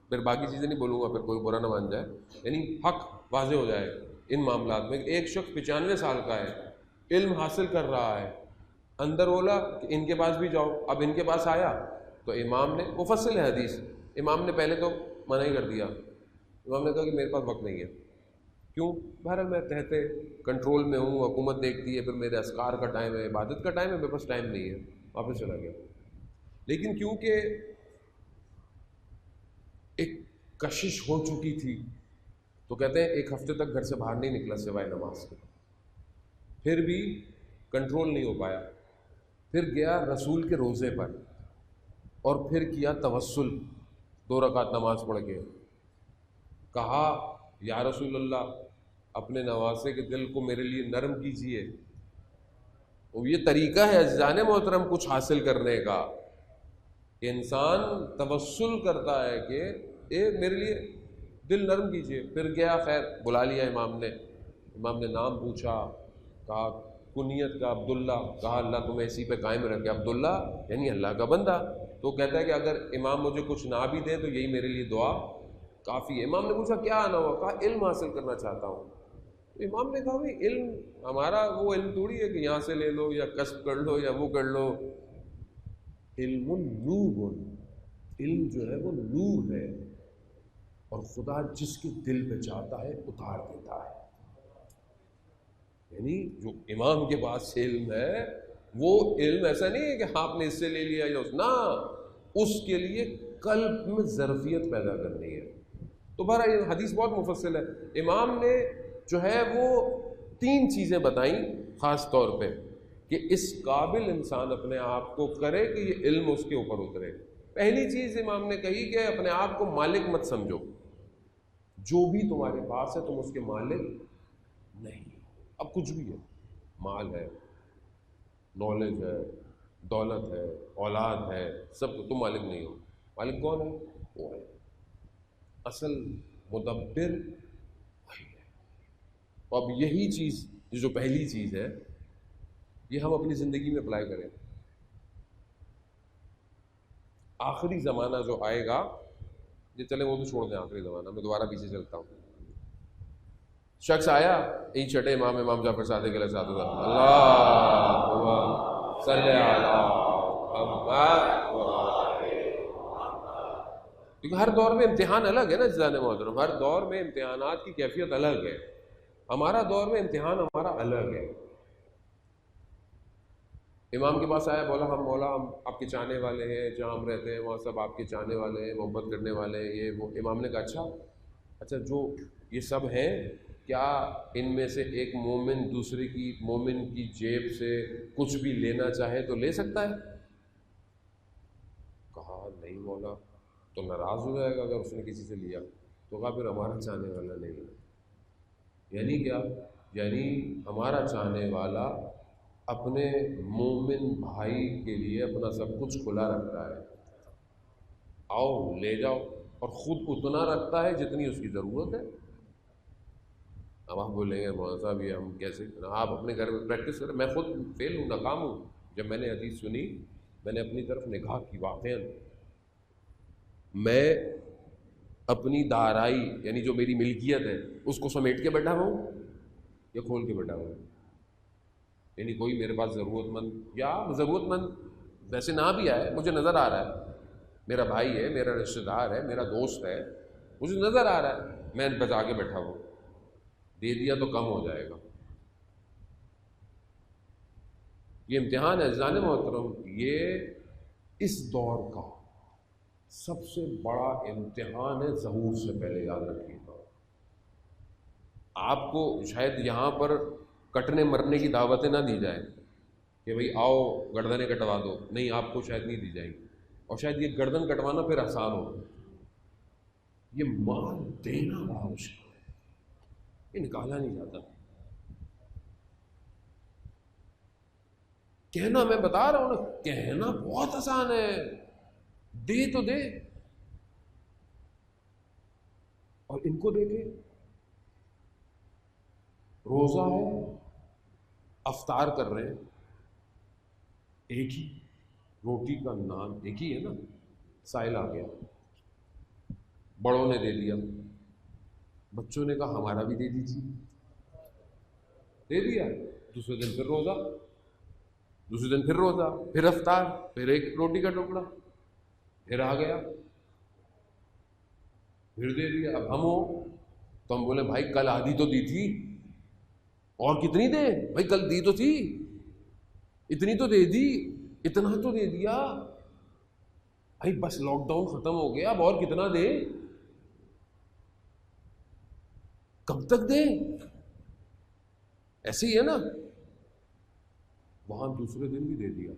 [SPEAKER 2] پھر باقی چیزیں نہیں بولوں گا پھر کوئی برا نہ مان جائے, یعنی حق واضح ہو جائے ان معاملات میں. ایک شخص 95 سال کا ہے, علم حاصل کر رہا ہے, اندر بولا کہ ان کے پاس بھی جاؤ. اب ان کے پاس آیا تو امام نے, مفصل ہے حدیث, امام نے پہلے تو منع ہی کر دیا. امام نے کہا کہ میرے پاس وقت نہیں ہے. کیوں؟ بہرحال میں تحت کنٹرول میں ہوں, حکومت دیکھتی ہے, پھر میرے اذکار کا ٹائم ہے, عبادت کا ٹائم ہے, میرے پاس ٹائم نہیں ہے. واپس چلا گیا. لیکن کیونکہ ایک کشش ہو چکی تھی تو کہتے ہیں 1 ہفتے تک گھر سے باہر نہیں نکلا سوائے نماز کے. پھر بھی کنٹرول نہیں ہو پایا. پھر گیا رسول کے روزے پر اور پھر کیا توسل, 2 رکعت نماز پڑھ کے. کہا یا رسول اللہ اپنے نواسے کے دل کو میرے لیے نرم کیجیے. وہ یہ طریقہ ہے عزیزان محترم کچھ حاصل کرنے کا, کہ انسان توسل کرتا ہے کہ میرے لیے دل نرم کیجیے. پھر گیا, خیر بلا لیا امام نے نام پوچھا, کہا کنیت کا عبداللہ, کہا اللہ تمہیں اسی پہ قائم رکھے. عبداللہ یعنی اللہ کا بندہ. تو کہتا ہے کہ اگر امام مجھے کچھ نہ بھی دیں تو یہی میرے لیے دعا کافی ہے. امام نے پوچھا کیا آنا ہوا؟ کہا علم حاصل کرنا چاہتا ہوں. تو امام نے کہا بھائی علم ہمارا وہ علم تھوڑی ہے کہ یہاں سے لے لو یا کسب کر لو یا وہ کر لو. علم نور, علم جو ہے وہ نور ہے اور خدا جس کے دل پہ چاہتا ہے اتار دیتا ہے. یعنی جو امام کے پاس علم ہے وہ علم ایسا نہیں ہے کہ آپ نے اس سے لے لیا یا نہ, اس کے لیے قلب میں ظرفیت پیدا کرنی ہے. تو بہرحال یہ حدیث بہت مفصل ہے. امام نے جو ہے وہ 3 چیزیں بتائیں خاص طور پہ کہ اس قابل انسان اپنے آپ کو کرے کہ یہ علم اس کے اوپر اترے. پہلی چیز امام نے کہی کہ اپنے آپ کو مالک مت سمجھو. جو بھی تمہارے پاس ہے تم اس کے مالک نہیں. اب کچھ بھی ہے, مال ہے, نالج ہے, دولت ہے, اولاد ہے, سب کو تم مالک نہیں ہو. مالک کون ہے؟ وہ ہے اصل مدبر وہی ہے. تو اب یہی چیز جو پہلی چیز ہے یہ ہم اپنی زندگی میں اپلائی کریں. آخری زمانہ جو آئے گا, یہ چلے وہ تو چھوڑ دیں, آخری زمانہ میں دوبارہ پیچھے چلتا ہوں. شخص آیا, این چھٹے امام جعفر صادق علیہ السلام, اللہم صلی علی محمد. کیونکہ ہر دور میں امتحان الگ ہے نا عزیزان محترم, ہر دور میں امتحانات کی کیفیت الگ ہے. ہمارا دور میں امتحان ہمارا الگ ہے. امام کے پاس آیا، مولا ہم آپ کے چاہنے والے ہیں، جہاں ہم رہتے ہیں وہاں سب آپ کے چاہنے والے ہیں، محبت کرنے والے ہیں، یہ وہ۔ امام نے کہا اچھا جو یہ سب ہیں، کیا ان میں سے ایک مومن دوسرے کی مومن کی جیب سے کچھ بھی لینا چاہے تو لے سکتا ہے؟ کہا نہیں مولا، تو ناراض ہو جائے گا اگر اس نے کسی سے لیا۔ تو کہا پھر ہمارا چاہنے والا نہیں ہے۔ یعنی کیا؟ یعنی ہمارا چاہنے والا اپنے مومن بھائی کے لیے اپنا سب کچھ کھلا رکھتا ہے، آؤ لے جاؤ، اور خود اتنا رکھتا ہے جتنی اس کی ضرورت ہے۔ اب آپ بولیں گے مولانا صاحب یہ ہم کیسے؟ آپ اپنے گھر میں پریکٹس کریں۔ میں خود فیل ہوں، ناکام ہوں۔ جب میں نے حدیث سنی میں نے اپنی طرف نگاہ کی، واقعا میں اپنی دارائی یعنی جو میری ملکیت ہے اس کو سمیٹ کے بیٹھا ہوں یا کھول کے بیٹھا ہوں؟ یعنی کوئی میرے پاس ضرورت مند، یا ضرورت مند ویسے نہ بھی آئے، مجھے نظر آ رہا ہے میرا بھائی ہے، میرا رشتہ دار ہے، میرا دوست ہے، مجھے نظر آ رہا ہے، میں بچا کے بیٹھا ہوں، دے دیا تو کم ہو جائے گا۔ یہ امتحان ہے عزیزان محترم، یہ اس دور کا سب سے بڑا امتحان ہے، ظہور سے پہلے یاد رکھیے گا۔ آپ کو شاید یہاں پر کٹنے مرنے کی دعوتیں نہ دی جائیں کہ بھئی آؤ گردنیں کٹوا دو، نہیں، آپ کو شاید نہیں دی جائیں گی، اور شاید یہ گردن کٹوانا پھر آسان ہو، یہ مال دینا بڑا مشکل ہے، یہ نکالا نہیں جاتا۔ کہنا، میں بتا رہا ہوں نا، کہنا بہت آسان ہے، دے تو دے، اور ان کو دیکھیں، روزہ ہے، افطار کر رہے ہیں، ایک ہی روٹی کا نان ایک ہی ہے نا، سائل آ گیا، بڑوں نے دے دیا، بچوں نے کہا ہمارا بھی دے دیجیے، دے دیا، دوسرے دن پھر روزہ، دوسرے دن پھر روزہ، پھر افطار، پھر ایک روٹی کا ٹکڑا، پھر آ گیا، پھر دے دیا۔ اب ہم ہو تو ہم بولے بھائی کل آدھی تو دی تھی، اور کتنی دے بھائی، کل دی تو تھی، اتنی تو دے دی، اتنا تو دے دیا بھائی، بس لاک ڈاؤن ختم ہو گیا، اب اور کتنا دے، کب تک دے؟ ایسے ہی ہے نا۔ وہاں دوسرے دن بھی دے دیا،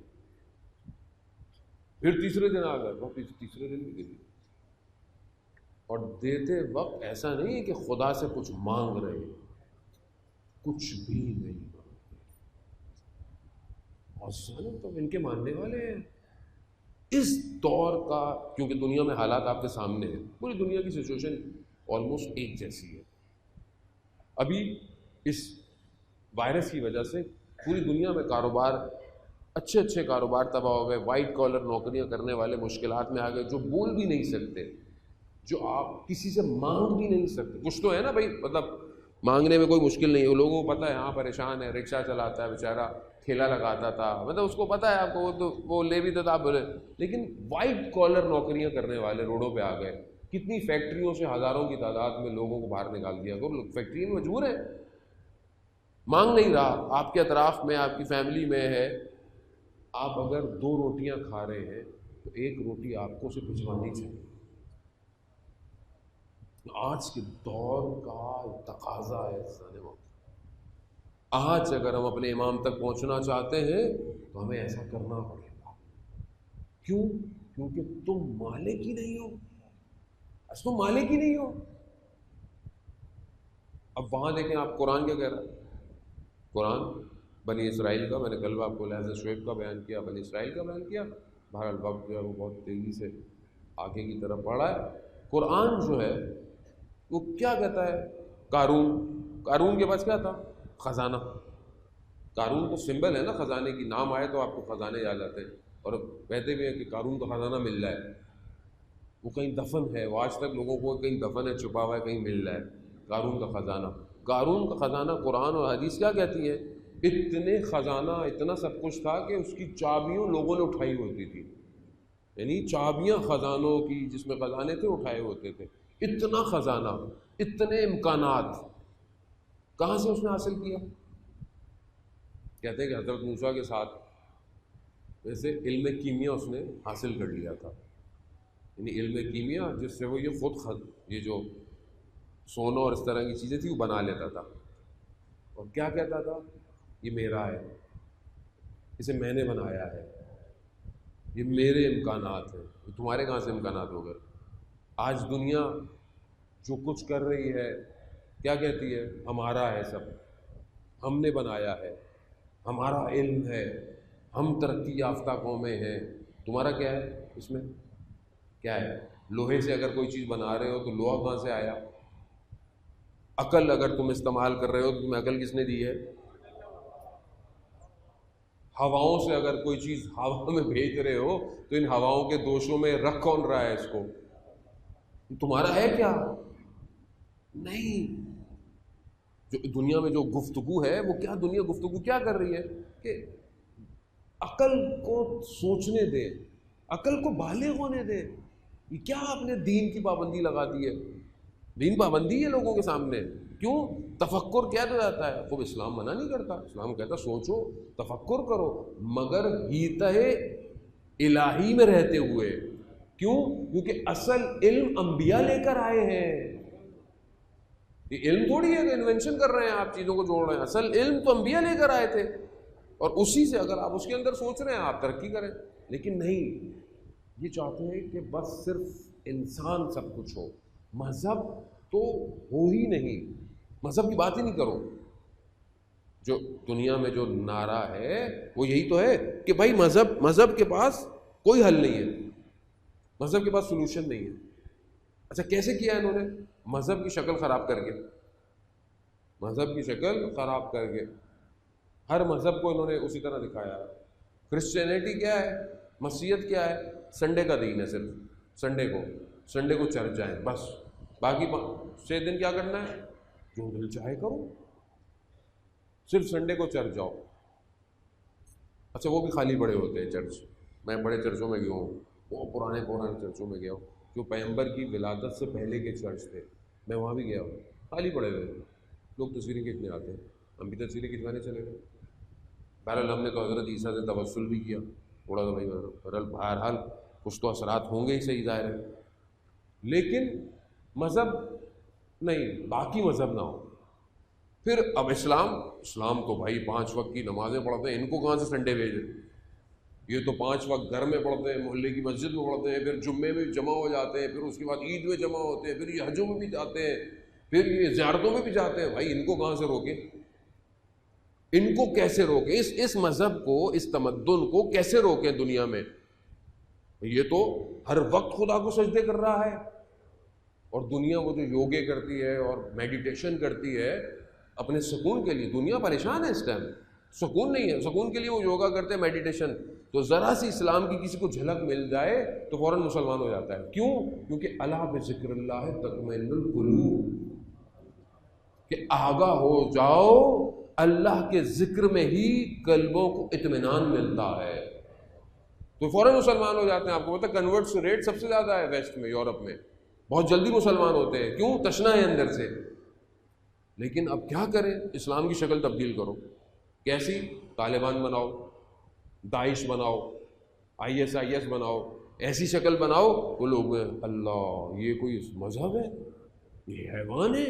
[SPEAKER 2] پھر تیسرے دن آ گئے، وہ تیسرے دن بھی دے دیا، اور دیتے وقت ایسا نہیں ہے کہ خدا سے کچھ مانگ رہے ہیں، کچھ بھی نہیں مانگ رہے، اور سالوں تو ان کے ماننے والے ہیں۔ اس دور کا، کیونکہ دنیا میں حالات آپ کے سامنے ہیں، پوری دنیا کی سچویشن آلموسٹ ایک جیسی ہے۔ ابھی اس وائرس کی وجہ سے پوری دنیا میں کاروبار، اچھے کاروبار تباہ ہو گئے، وائٹ کالر نوکریاں کرنے والے مشکلات میں آ گئے، جو بول بھی نہیں سکتے، جو آپ کسی سے مانگ بھی نہیں سکتے۔ کچھ تو ہے نا بھائی، مطلب مانگنے میں کوئی مشکل نہیں ہے، لوگوں کو پتہ ہے ہاں پریشان ہے، رکشہ چلاتا ہے بیچارہ، ٹھیلا لگاتا تھا، مطلب اس کو پتہ ہے آپ کو، وہ تو وہ لے بھی تو آپ بولے، لیکن وائٹ کالر نوکریاں کرنے والے روڈوں پہ آ گئے، کتنی فیکٹریوں سے ہزاروں کی تعداد میں لوگوں کو باہر نکال دیا، وہ لوگ فیکٹری میں مجبور ہیں، مانگ نہیں رہا۔ آپ کے اطراف میں، آپ کی فیملی میں ہے، آپ اگر 2 روٹیاں کھا رہے ہیں تو 1 روٹی آپ کو اسے بھجوانی چاہیے۔ آج کے دور کا تقاضا ہے سارے وقت۔ آج اگر ہم اپنے امام تک پہنچنا چاہتے ہیں تو ہمیں ایسا کرنا پڑے گا۔ کیوں؟ کیونکہ تم مالک ہی نہیں ہو، تم مالک ہی نہیں ہو۔ اب وہاں دیکھیں آپ، قرآن کیا کہہ رہا ہے؟ قرآن بنی اسرائیل کا، میں نے کل آپ کو لہذا شعیب کا بیان کیا، بنی اسرائیل کا بیان کیا، بہرحال وقت جو ہے وہ بہت تیزی سے آگے کی طرف بڑھ رہا ہے۔ قرآن جو ہے وہ کیا کہتا ہے؟ قارون کے پاس کیا تھا؟ خزانہ۔ قارون تو سمبل ہے نا خزانے کی، نام آئے تو آپ کو خزانے یاد آتے ہیں، اور کہتے بھی ہیں کہ قارون کو خزانہ مل رہا ہے، وہ کہیں دفن ہے، وہ آج تک لوگوں کو کہیں دفن ہے، چھپا ہوا ہے، کہیں مل رہا ہے قارون کا خزانہ۔ قارون کا خزانہ قرآن اور حدیث کیا کہتی ہے؟ اتنے خزانہ، اتنا سب کچھ تھا کہ اس کی چابیوں لوگوں نے اٹھائی ہوتی تھی، یعنی چابیاں خزانوں کی، جس میں خزانے تھے اٹھائے ہوتے تھے۔ اتنا خزانہ، اتنے امکانات کہاں سے اس نے حاصل کیا؟ کہتے ہیں کہ حضرت موسیٰ کے ساتھ ویسے علم کیمیا اس نے حاصل کر لیا تھا، یعنی علم کیمیا جس سے وہ یہ خود یہ جو سونا اور اس طرح کی چیزیں تھیں وہ بنا لیتا تھا، اور کیا کہتا تھا، یہ میرا ہے، اسے میں نے بنایا ہے، یہ میرے امکانات ہیں، تمہارے کہاں سے امکانات ہو گئے؟ آج دنیا جو کچھ کر رہی ہے کیا کہتی ہے؟ ہمارا ہے سب، ہم نے بنایا ہے، ہمارا علم ہے، ہم ترقی یافتہ قومیں ہیں، تمہارا کیا ہے اس میں؟ کیا ہے؟ لوہے سے اگر کوئی چیز بنا رہے ہو تو لوہا کہاں سے آیا؟ عقل اگر تم استعمال کر رہے ہو تو تمہیں عقل کس نے دی ہے؟ ہواؤں سے اگر کوئی چیز ہوا میں بھیج رہے ہو تو ان ہواؤں کے دوشوں میں رکھ کون رہا ہے اس کو؟ تمہارا ہے کیا؟ نہیں۔ جو دنیا میں جو گفتگو ہے وہ کیا، دنیا گفتگو کیا کر رہی ہے کہ عقل کو سوچنے دے، عقل کو بالغ ہونے دے۔ یہ کیا آپ نے دین کی پابندی لگا دی ہے؟ دین پابندی ہے لوگوں کے سامنے، کیوں؟ تفکر کیا جاتا ہے؟ خوب اسلام منع نہیں کرتا، اسلام کہتا سوچو تفکر کرو، مگر ہیتہ الہی میں رہتے ہوئے۔ کیوں؟ کیونکہ اصل علم انبیاء لے کر آئے ہیں، یہ علم تھوڑی ہے کہ انوینشن کر رہے ہیں آپ، چیزوں کو جوڑ رہے ہیں، اصل علم تو انبیاء لے کر آئے تھے، اور اسی سے اگر آپ اس کے اندر سوچ رہے ہیں آپ ترقی کریں۔ لیکن نہیں، یہ چاہتے ہیں کہ بس صرف انسان سب کچھ ہو، مذہب تو ہو ہی نہیں، مذہب کی بات ہی نہیں کرو۔ جو دنیا میں جو نعرہ ہے وہ یہی تو ہے کہ بھائی مذہب کے پاس کوئی حل نہیں ہے، مذہب کے پاس سولوشن نہیں ہے۔ اچھا کیسے کیا انہوں نے؟ مذہب کی شکل خراب کر کے، مذہب کی شکل خراب کر کے ہر مذہب کو انہوں نے اسی طرح دکھایا۔ کرسچینٹی کیا ہے؟ مسیحیت کیا ہے؟ سنڈے کا دین ہے، صرف سنڈے کو چرچ جائیں بس، باقی 6 دن کیا کرنا ہے؟ جو دل چاہے کرو، صرف سنڈے کو چرچ جاؤ۔ اچھا وہ بھی خالی پڑے ہوتے ہیں چرچ، میں بڑے چرچوں میں گیا ہوں، وہ پرانے چرچوں میں گیا ہوں جو پیغمبر کی ولادت سے پہلے کے چرچ تھے، میں وہاں بھی گیا ہوں، خالی پڑے ہوئے تھے، لوگ تصویریں کھینچنے آتے ہیں، ہم بھی تصویریں کھنچوانے چلے گئے۔ بہرحال ہم نے تو حضرت عیسیٰ سے توسل بھی کیا تھوڑا سا، بھائی بہرحال کچھ تو اثرات ہوں گے ہی، صحیح ظاہر ہے، لیکن مذہب نہیں، باقی مذہب نہ ہو۔ پھر اب اسلام تو بھائی 5 وقت کی نمازیں پڑھتے ہیں، ان کو کہاں سے سنڈے بھیجے؟ یہ تو 5 وقت گھر میں پڑھتے ہیں، محلے کی مسجد میں پڑھتے ہیں، پھر جمعے میں بھی جمع ہو جاتے ہیں، پھر اس کے بعد عید میں جمع ہوتے ہیں، پھر یہ حجوں میں بھی جاتے ہیں، پھر یہ زیارتوں میں بھی جاتے ہیں۔ بھائی ان کو کہاں سے روکیں؟ ان کو کیسے روکیں؟ اس مذہب کو، اس تمدن کو کیسے روکیں دنیا میں؟ یہ تو ہر وقت خدا کو سجدے کر رہا ہے، اور دنیا وہ جو یوگے کرتی ہے اور میڈیٹیشن کرتی ہے اپنے سکون کے لیے، دنیا پریشان ہے اس ٹائم، سکون نہیں ہے، سکون کے لیے وہ یوگا کرتے ہیں، میڈیٹیشن، تو ذرا سی اسلام کی کسی کو جھلک مل جائے تو فوراً مسلمان ہو جاتا ہے۔ کیوں؟ کیونکہ الا بذکر اللہ تطمئن القلوب، کہ آگاہ ہو جاؤ اللہ کے ذکر میں ہی قلبوں کو اطمینان ملتا ہے، تو فوراً مسلمان ہو جاتے ہیں۔ آپ کو پتہ کنورٹس ریٹ سب سے زیادہ ہے ویسٹ میں، یورپ میں، بہت جلدی مسلمان ہوتے ہیں، کیوں؟ تشنا ہے اندر سے۔ لیکن اب کیا کریں؟ اسلام کی شکل تبدیل کرو، کیسی؟ طالبان بناؤ، داعش بناؤ، IS بناؤ، ایسی شکل بناؤ وہ لوگ اللہ یہ کوئی مذہب ہے؟ یہ حیوان ہے،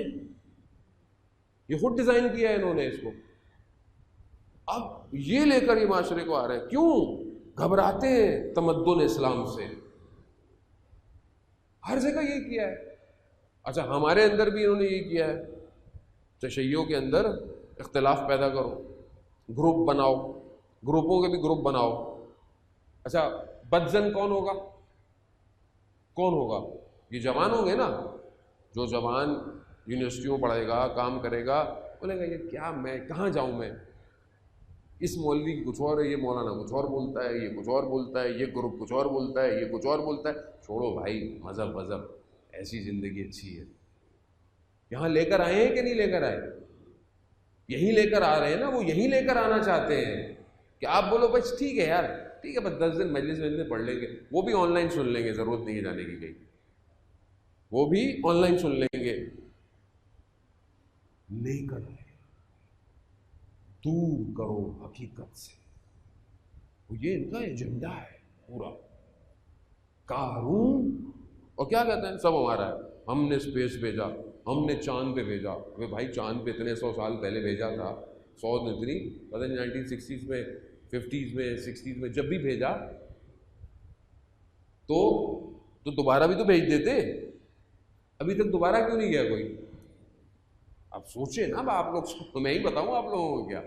[SPEAKER 2] یہ خود ڈیزائن کیا ہے انہوں نے اس کو۔ اب یہ لے کر یہ معاشرے کو آ رہے ہیں، کیوں؟ گھبراتے ہیں تمدن اسلام سے، ہر جگہ یہ کیا ہے۔ اچھا ہمارے اندر بھی انہوں نے یہ کیا ہے، تشیعوں کے اندر اختلاف پیدا کرو، گروپ بناؤ، گروپوں کے بھی گروپ بناؤ۔ اچھا بدزن کون ہوگا؟ کون ہوگا؟ یہ جوان ہوں گے نا، جو جوان یونیورسٹیوں پڑھے گا، کام کرے گا، بولے گا یہ کیا، میں کہاں جاؤں، میں اس مولوی کی کچھ اور ہے، یہ مولانا کچھ اور بولتا ہے، یہ کچھ اور بولتا ہے، یہ گروپ کچھ اور بولتا ہے، یہ کچھ اور بولتا ہے۔ چھوڑو بھائی مذہب، ایسی زندگی اچھی ہے۔ یہاں لے کر آئے ہیں کہ نہیں لے کر آئے؟ یہی لے کر آ رہے ہیں نا، وہ یہی لے کر آنا چاہتے ہیں کہ آپ بولو بس ٹھیک ہے یار، ٹھیک ہے بس 10 دن مجلس میں پڑھ لیں گے، وہ بھی آن لائن سن لیں گے، ضرورت نہیں ہے جانے کی کہیں، وہ بھی آن لائن سن لیں گے۔ لے کر آئے، دور کرو حقیقت سے، یہ ان کا ایجنڈا ہے پورا. قارون اور کیا کہتے ہیں سب ہمارا ہے, ہم نے اسپیس بھیجا, ہم نے چاند پہ بھیجا. ارے بھائی چاند پہ اتنے 100 سال پہلے بھیجا تھا, 100 اتنی پتہ نہیں 1960s میں 50s میں 60s میں جب بھی بھیجا تو دوبارہ بھی تو بھیج دیتے. ابھی تک دوبارہ کیوں نہیں گیا کوئی؟ آپ سوچیں نا, آپ لوگ, میں ہی بتاؤں آپ لوگوں کو کیا,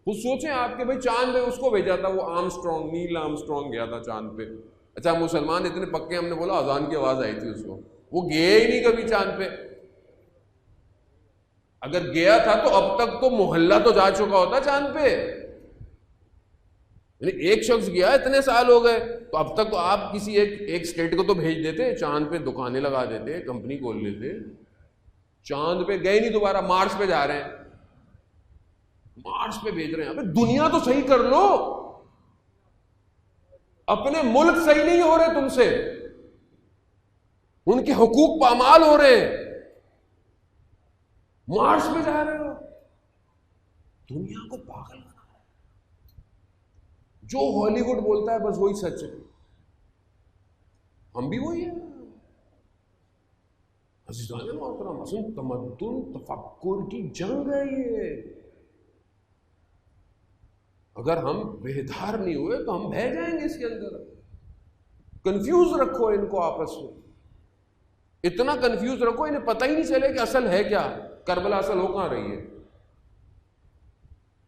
[SPEAKER 2] خود سوچیں آپ کہ بھائی چاند پہ اس کو بھیجا تھا, وہ آرمسٹرانگ, نیل آرمسٹرانگ گیا تھا چاند پہ. اچھا مسلمان اتنے پکے, ہم نے بولا اذان کی آواز آئی تھی اس کو, وہ گیا ہی نہیں کبھی چاند پہ. اگر گیا تھا تو اب تک تو محلہ تو جا چکا ہوتا چاند پہ. یعنی ایک شخص گیا, اتنے سال ہو گئے, تو اب تک تو آپ کسی ایک اسٹیٹ کو تو بھیج دیتے چاند پہ, دکانیں لگا دیتے, کمپنی کھول لیتے. چاند پہ گئے نہیں, دوبارہ مارس پہ جا رہے ہیں, مارس پہ بھیج رہے ہیں. ابے دنیا تو صحیح کر لو, اپنے ملک صحیح نہیں ہو رہے تم سے, ان کے حقوق پامال ہو رہے ہیں, مارس پہ جا رہے ہو. دنیا کو پاگل بنا رہا ہے. جو ہالی ووڈ بولتا ہے بس وہی سچ ہے, ہم بھی وہی ہیں. عزیزان محترم, اصل تمدن تفکر کی جنگ ہے یہ. اگر ہم بیدار نہیں ہوئے تو ہم بہہ جائیں گے اس کے اندر. کنفیوز رکھو ان کو آپس میں, اتنا کنفیوز رکھو انہیں پتہ ہی نہیں چلے کہ اصل ہے کیا, کربلا اصل ہو کہاں رہی ہے.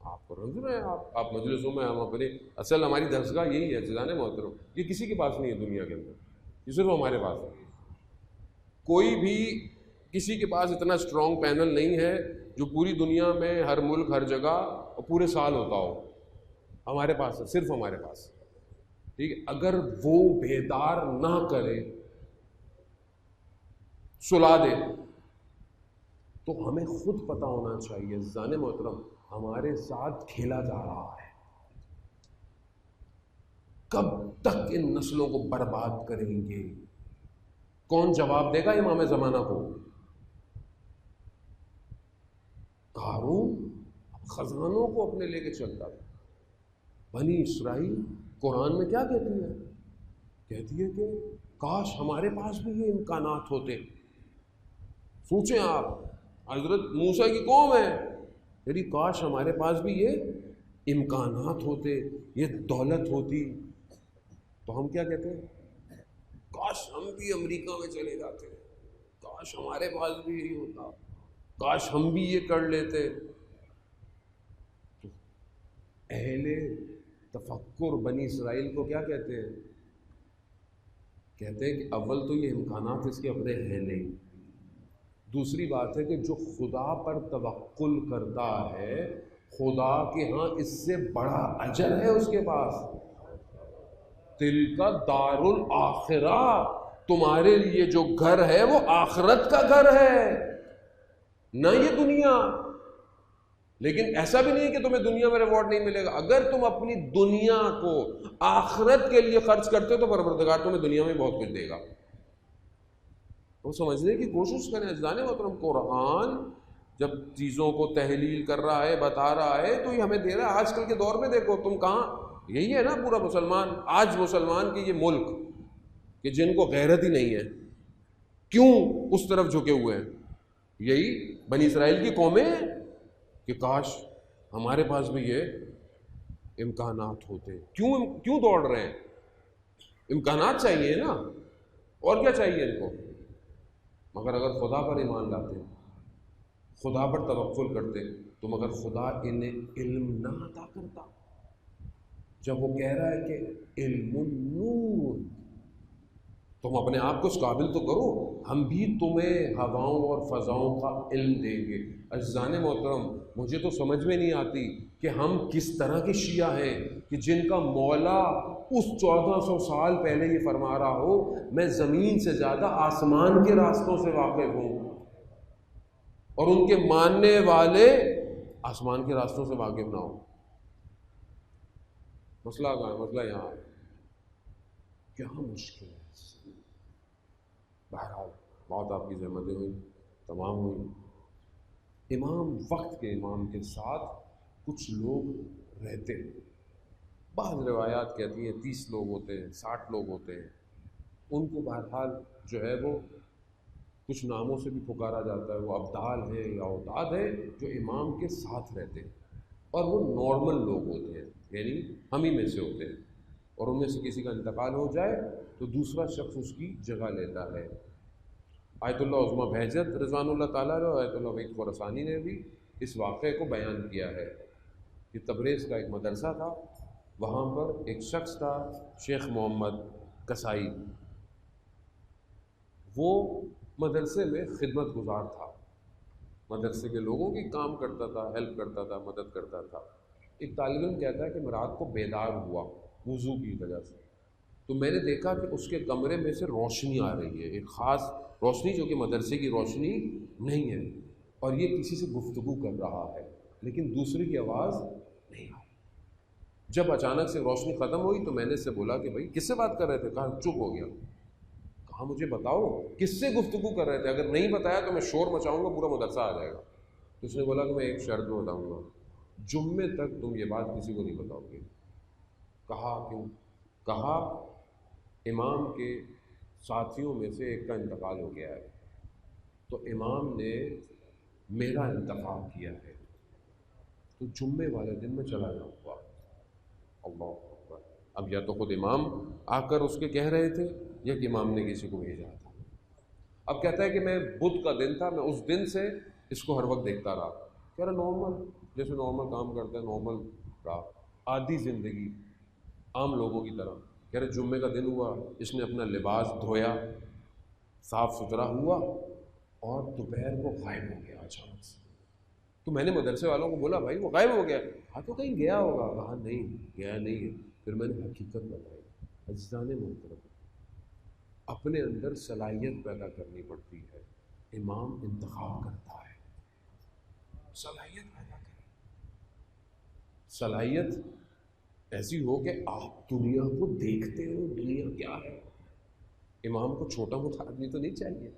[SPEAKER 2] آپ کو رنج رہے ہیں, آپ مجلسوں میں, ہم اپنے اصل ہماری درسگاہ یہی ہے عزیزان محترم, یہ کسی کے پاس نہیں ہے دنیا کے اندر, یہ صرف ہمارے پاس ہے. کوئی بھی کسی کے پاس اتنا اسٹرانگ پینل نہیں ہے جو پوری دنیا میں ہر ملک ہر جگہ اور پورے سال ہوتا ہو. ہمارے پاس ہے, صرف ہمارے پاس. ٹھیک ہے, اگر وہ بیدار نہ کرے, سلا دے, تو ہمیں خود پتا ہونا چاہیے عزیزان محترم ہمارے ساتھ کھیلا جا رہا ہے. کب تک ان نسلوں کو برباد کریں گے؟ کون جواب دے گا امام زمانہ کو؟ قارون خزانوں کو اپنے لے کے چلتا تھا. بنی اسرائیل قرآن میں کیا کہتی ہے؟ کہتی ہے کہ کاش ہمارے پاس بھی یہ امکانات ہوتے. سوچیں آپ, حضرت موسیٰ کی قوم ہے, یعنی کاش ہمارے پاس بھی یہ امکانات ہوتے, یہ دولت ہوتی. تو ہم کیا کہتے ہیں؟ کاش ہم بھی امریکہ میں چلے جاتے, کاش ہمارے پاس بھی یہی ہوتا, کاش ہم بھی یہ کر لیتے. تو اہل تفکر بنی اسرائیل کو کیا کہتے ہیں؟ کہتے ہیں کہ اول تو یہ امکانات اس کے اپنے ہیں نہیں. دوسری بات ہے کہ جو خدا پر توکل کرتا ہے, خدا کے ہاں اس سے بڑا اجر ہے اس کے پاس. تلک دار الاخرہ, تمہارے لیے جو گھر ہے وہ آخرت کا گھر ہے, نہ یہ دنیا. لیکن ایسا بھی نہیں کہ تمہیں دنیا میں ریوارڈ نہیں ملے گا. اگر تم اپنی دنیا کو آخرت کے لیے خرچ کرتے ہو تو پروردگار تمہیں دنیا میں بہت کچھ دے گا. تو سمجھنے کی کوشش کریں عزیزان محترم, قرآن جب چیزوں کو تحلیل کر رہا ہے, بتا رہا ہے, تو یہ ہمیں دے رہا ہے. آج کل کے دور میں دیکھو تم کہاں, یہی ہے نا پورا مسلمان, آج مسلمان کی یہ ملک کہ جن کو غیرت ہی نہیں ہے, کیوں اس طرف جھکے ہوئے ہیں؟ یہی بنی اسرائیل کی قومیں کہ کاش ہمارے پاس بھی یہ امکانات ہوتے. کیوں دوڑ رہے ہیں؟ امکانات چاہیے نا, اور کیا چاہیے ان کو؟ مگر اگر خدا پر ایمان لاتے, خدا پر توکل کرتے, تو مگر خدا انہیں علم نہ عطا کرتا. جب وہ کہہ رہا ہے کہ علم النور, تم اپنے آپ کو اس قابل تو کرو, ہم بھی تمہیں ہواؤں اور فضاؤں کا علم دیں گے. عزیزان محترم مجھے تو سمجھ میں نہیں آتی کہ ہم کس طرح کے شیعہ ہیں کہ جن کا مولا اس 1400 سال پہلے یہ فرما رہا ہو میں زمین سے زیادہ آسمان کے راستوں سے واقف ہوں, اور ان کے ماننے والے آسمان کے راستوں سے واقف نہ ہو. مسئلہ کہاں ہے؟ مسئلہ یہاں ہے. کیا مشکل ہے. بہرحال بہت آپ کی زحمتیں ہوئیں, تمام ہوئیں. امام وقت کے امام کے ساتھ کچھ لوگ رہتے, بعض روایات کہتی ہیں 30 لوگ ہوتے ہیں، 60 لوگ ہوتے ہیں. ان کو بہرحال جو ہے وہ کچھ ناموں سے بھی پکارا جاتا ہے. وہ ابدال ہیں یا اوداد ہیں جو امام کے ساتھ رہتے ہیں، اور وہ نارمل لوگ ہوتے ہیں، یعنی ہم ہی میں سے ہوتے ہیں. اور ان میں سے کسی کا انتقال ہو جائے تو دوسرا شخص اس کی جگہ لیتا ہے. آیت اللہ عظمیٰ بہجت رضوان اللہ تعالیٰ اور آیت اللہ وحید خراسانی نے بھی اس واقعے کو بیان کیا ہے کہ تبریز کا ایک مدرسہ تھا، وہاں پر ایک شخص تھا شیخ محمد کسائی. وہ مدرسے میں خدمت گزار تھا، مدرسے کے لوگوں کی کام کرتا تھا، ہیلپ کرتا تھا، مدد کرتا تھا. ایک طالب علم کہتا ہے کہ میں رات کو بیدار ہوا وضو کی وجہ سے، تو میں نے دیکھا کہ اس کے کمرے میں سے روشنی آ رہی ہے، ایک خاص روشنی جو کہ مدرسے کی روشنی نہیں ہے، اور یہ کسی سے گفتگو کر رہا ہے لیکن دوسرے کی آواز نہیں آ رہی. جب اچانک سے روشنی ختم ہوئی تو میں نے اس سے بولا کہ بھائی کس سے بات کر رہے تھے؟ کہا چپ ہو گیا. کہا مجھے بتاؤ کس سے گفتگو کر رہے تھے، اگر نہیں بتایا تو میں شور مچاؤں گا، پورا مدرسہ آ جائے گا. تو اس نے بولا کہ میں ایک شرط میں بتاؤں گا، جمعے تک تم یہ بات کسی کو نہیں بتاؤ گے. کہا کیوں؟ کہا امام کے ساتھیوں میں سے ایک کا انتقال ہو گیا ہے، تو امام نے میرا انتخاب کیا ہے، تو جمعے والے دن میں چلا جاؤں گا. اللہ اکبر. اب یا تو خود امام آ کر اس کے کہہ رہے تھے یا کہ امام نے کسی کو بھیجا تھا. اب کہتا ہے کہ میں بدھ کا دن تھا، میں اس دن سے اس کو ہر وقت دیکھتا رہا. کہہ رہا نارمل، جیسے نارمل کام کرتے ہیں، نارمل رہا، عادی زندگی عام لوگوں کی طرح. کہہ رہے جمعے کا دن ہوا، اس نے اپنا لباس دھویا، صاف ستھرا ہوا، اور دوپہر کو غائب ہو گیا اچانک سے. تو میں نے مدرسے والوں کو بولا بھائی وہ غائب ہو گیا. ہاں تو کہیں گیا ہوگا. کہا نہیں گیا نہیں ہے. پھر میں نے حقیقت بتائی. عزیزان محترم، اپنے اندر صلاحیت پیدا کرنی پڑتی ہے. امام انتخاب کرتا ہے، صلاحیت پیدا کریں. صلاحیت ایسی ہو کہ آپ دنیا کو دیکھتے ہو دنیا کیا ہے. امام کو چھوٹا موٹا آدمی تو نہیں چاہیے.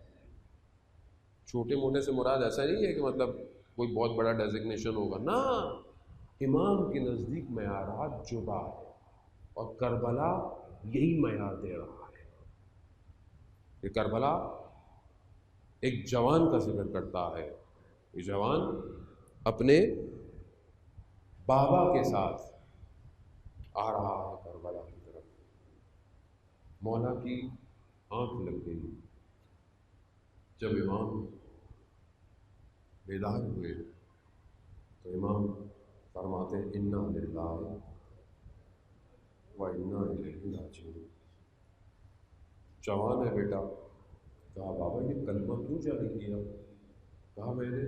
[SPEAKER 2] چھوٹے موٹے سے مراد ایسا نہیں ہے کہ مطلب کوئی بہت بڑا ڈیزگنیشن ہوگا، نا. امام کے نزدیک معیارات جدا ہے، اور کربلا یہی معیار دے رہا ہے. کہ کربلا ایک جوان کا ذکر کرتا ہے. یہ جوان اپنے بابا کے ساتھ آ رہا ہے کربلا کی طرف. مولا کی آنکھ لگ گئی. جب امام بیدار ہوئے تو امام فرماتے ہیں انا للہ و انا الیہ راجعون. جوان ہے بیٹا. کہا بابا یہ کلمہ کیوں جاری کیا؟ کہا میں نے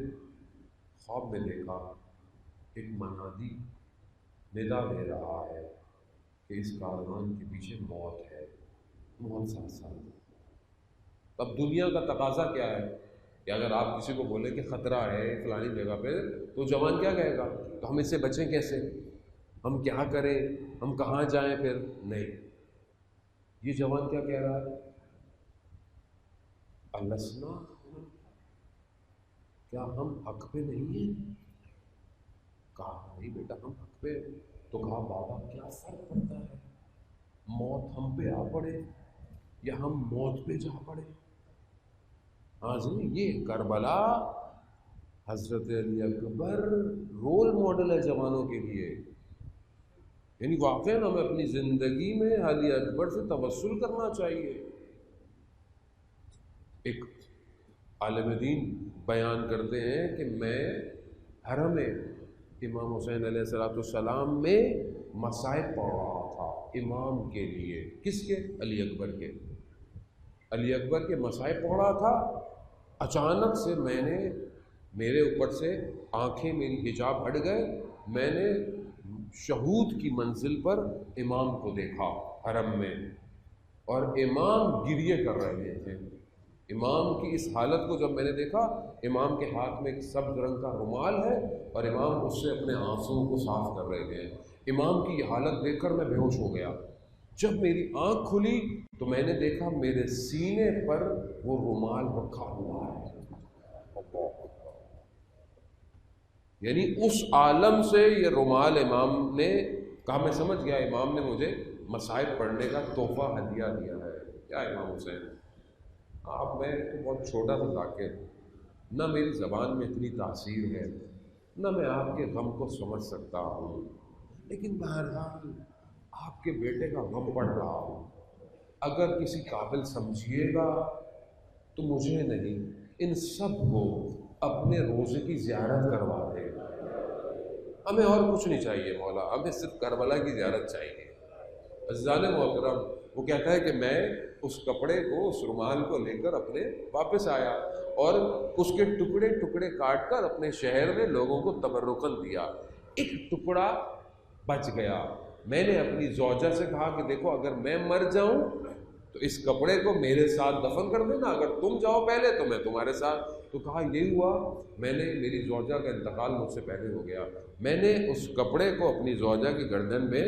[SPEAKER 2] خواب میں دیکھا ایک منادی ندا دے رہا ہے کہ اس کاروان کے پیچھے موت ہے، موت ساتھ ساتھ. اب دنیا کا تقاضا کیا ہے کہ اگر آپ کسی کو بولیں کہ خطرہ ہے فلانی جگہ پہ، تو جوان کیا کہے گا؟ تو ہم اس سے بچیں کیسے، ہم کیا کریں، ہم کہاں جائیں؟ پھر نہیں. یہ جوان کیا کہہ رہا ہے؟ السنا، کیا ہم حق پہ نہیں ہیں؟ کہا نہیں بیٹا ہم حق پہ. تو کہا بابا کیا فرق پڑتا ہے، موت ہم پہ آ پڑے یا ہم موت پہ جا پڑے؟ ہاں جی، یہ کربلا حضرت علی اکبر رول ماڈل ہے جوانوں کے لیے. یعنی واقعاً ہمیں اپنی زندگی میں علی اکبر سے توسل کرنا چاہیے. ایک عالم دین بیان کرتے ہیں کہ میں حرم امام حسین علیہ السلام میں مصائب پڑھ رہا تھا امام کے لیے. کس کے؟ علی اکبر کے. علی اکبر کے مصائب پڑھ رہا تھا. اچانک سے میں نے، میرے اوپر سے آنکھیں میری حجاب ہٹ گئے، میں نے شہود کی منزل پر امام کو دیکھا حرم میں، اور امام گریے کر رہے تھے. امام کی اس حالت کو جب میں نے دیکھا، امام کے ہاتھ میں ایک سبز رنگ کا رومال ہے اور امام اس سے اپنے آنسوؤں کو صاف کر رہے ہیں. امام کی یہ حالت دیکھ کر میں بے ہوش ہو گیا. جب میری آنکھ کھلی تو میں نے دیکھا میرے سینے پر وہ رومال رکھا ہوا ہے. یعنی اس عالم سے یہ رومال امام نے کہا میں سمجھ گیا، امام نے مجھے مصائب پڑھنے کا تحفہ ہدیہ دیا ہے۔ کیا امام حسین؟ آپ میں تو بہت چھوٹا سا ذاکر، نہ میری زبان میں اتنی تاثیر ہے، نہ میں آپ کے غم کو سمجھ سکتا ہوں، لیکن بہرحال آپ کے بیٹے کا غم پڑھ رہا ہوں، اگر کسی قابل سمجھیے گا تو مجھے نہیں، ان سب کو اپنے روزے کی زیارت کروا دے۔ ہمیں اور کچھ نہیں چاہیے مولا، ہمیں صرف کربلا کی زیارت چاہیے۔ عزیزان محترم، وہ کہتا ہے کہ میں اس کپڑے کو، اس رومال کو لے کر اپنے واپس آیا اور اس کے ٹکڑے ٹکڑے کاٹ کر اپنے شہر میں لوگوں کو تبرکاً دیا۔ ایک ٹکڑا بچ گیا۔ میں نے اپنی زوجہ سے کہا کہ دیکھو اگر میں مر جاؤں تو اس کپڑے کو میرے ساتھ دفن کر دینا، اگر تم جاؤ پہلے تو میں تمہارے ساتھ۔ تو کہا یہ ہوا، میں نے، میری زوجہ کا انتقال مجھ سے پہلے ہو گیا، میں نے اس کپڑے کو اپنی زوجہ کی گردن میں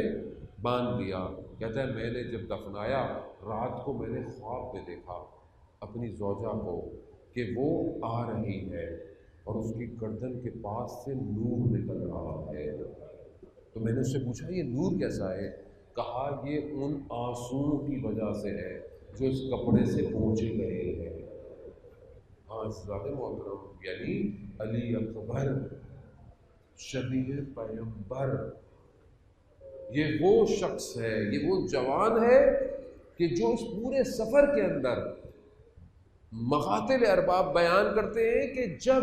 [SPEAKER 2] باندھ دیا۔ کہتا ہے میں نے جب دفنایا، رات کو میں نے خواب میں دیکھا اپنی زوجہ کو کہ وہ آ رہی ہے اور اس کی گردن کے پاس سے نور نکل رہا ہے۔ تو میں نے اس سے پوچھا یہ نور کیسا ہے؟ کہا یہ ان آنسوؤں کی وجہ سے ہے جو اس کپڑے سے پوچھے گئے ہیں۔ ہاں زیادہ محترم، یعنی علی اکبر شبیہ پیغمبر، یہ وہ شخص ہے، یہ وہ جوان ہے کہ جو اس پورے سفر کے اندر مقاتل ارباب بیان کرتے ہیں کہ جب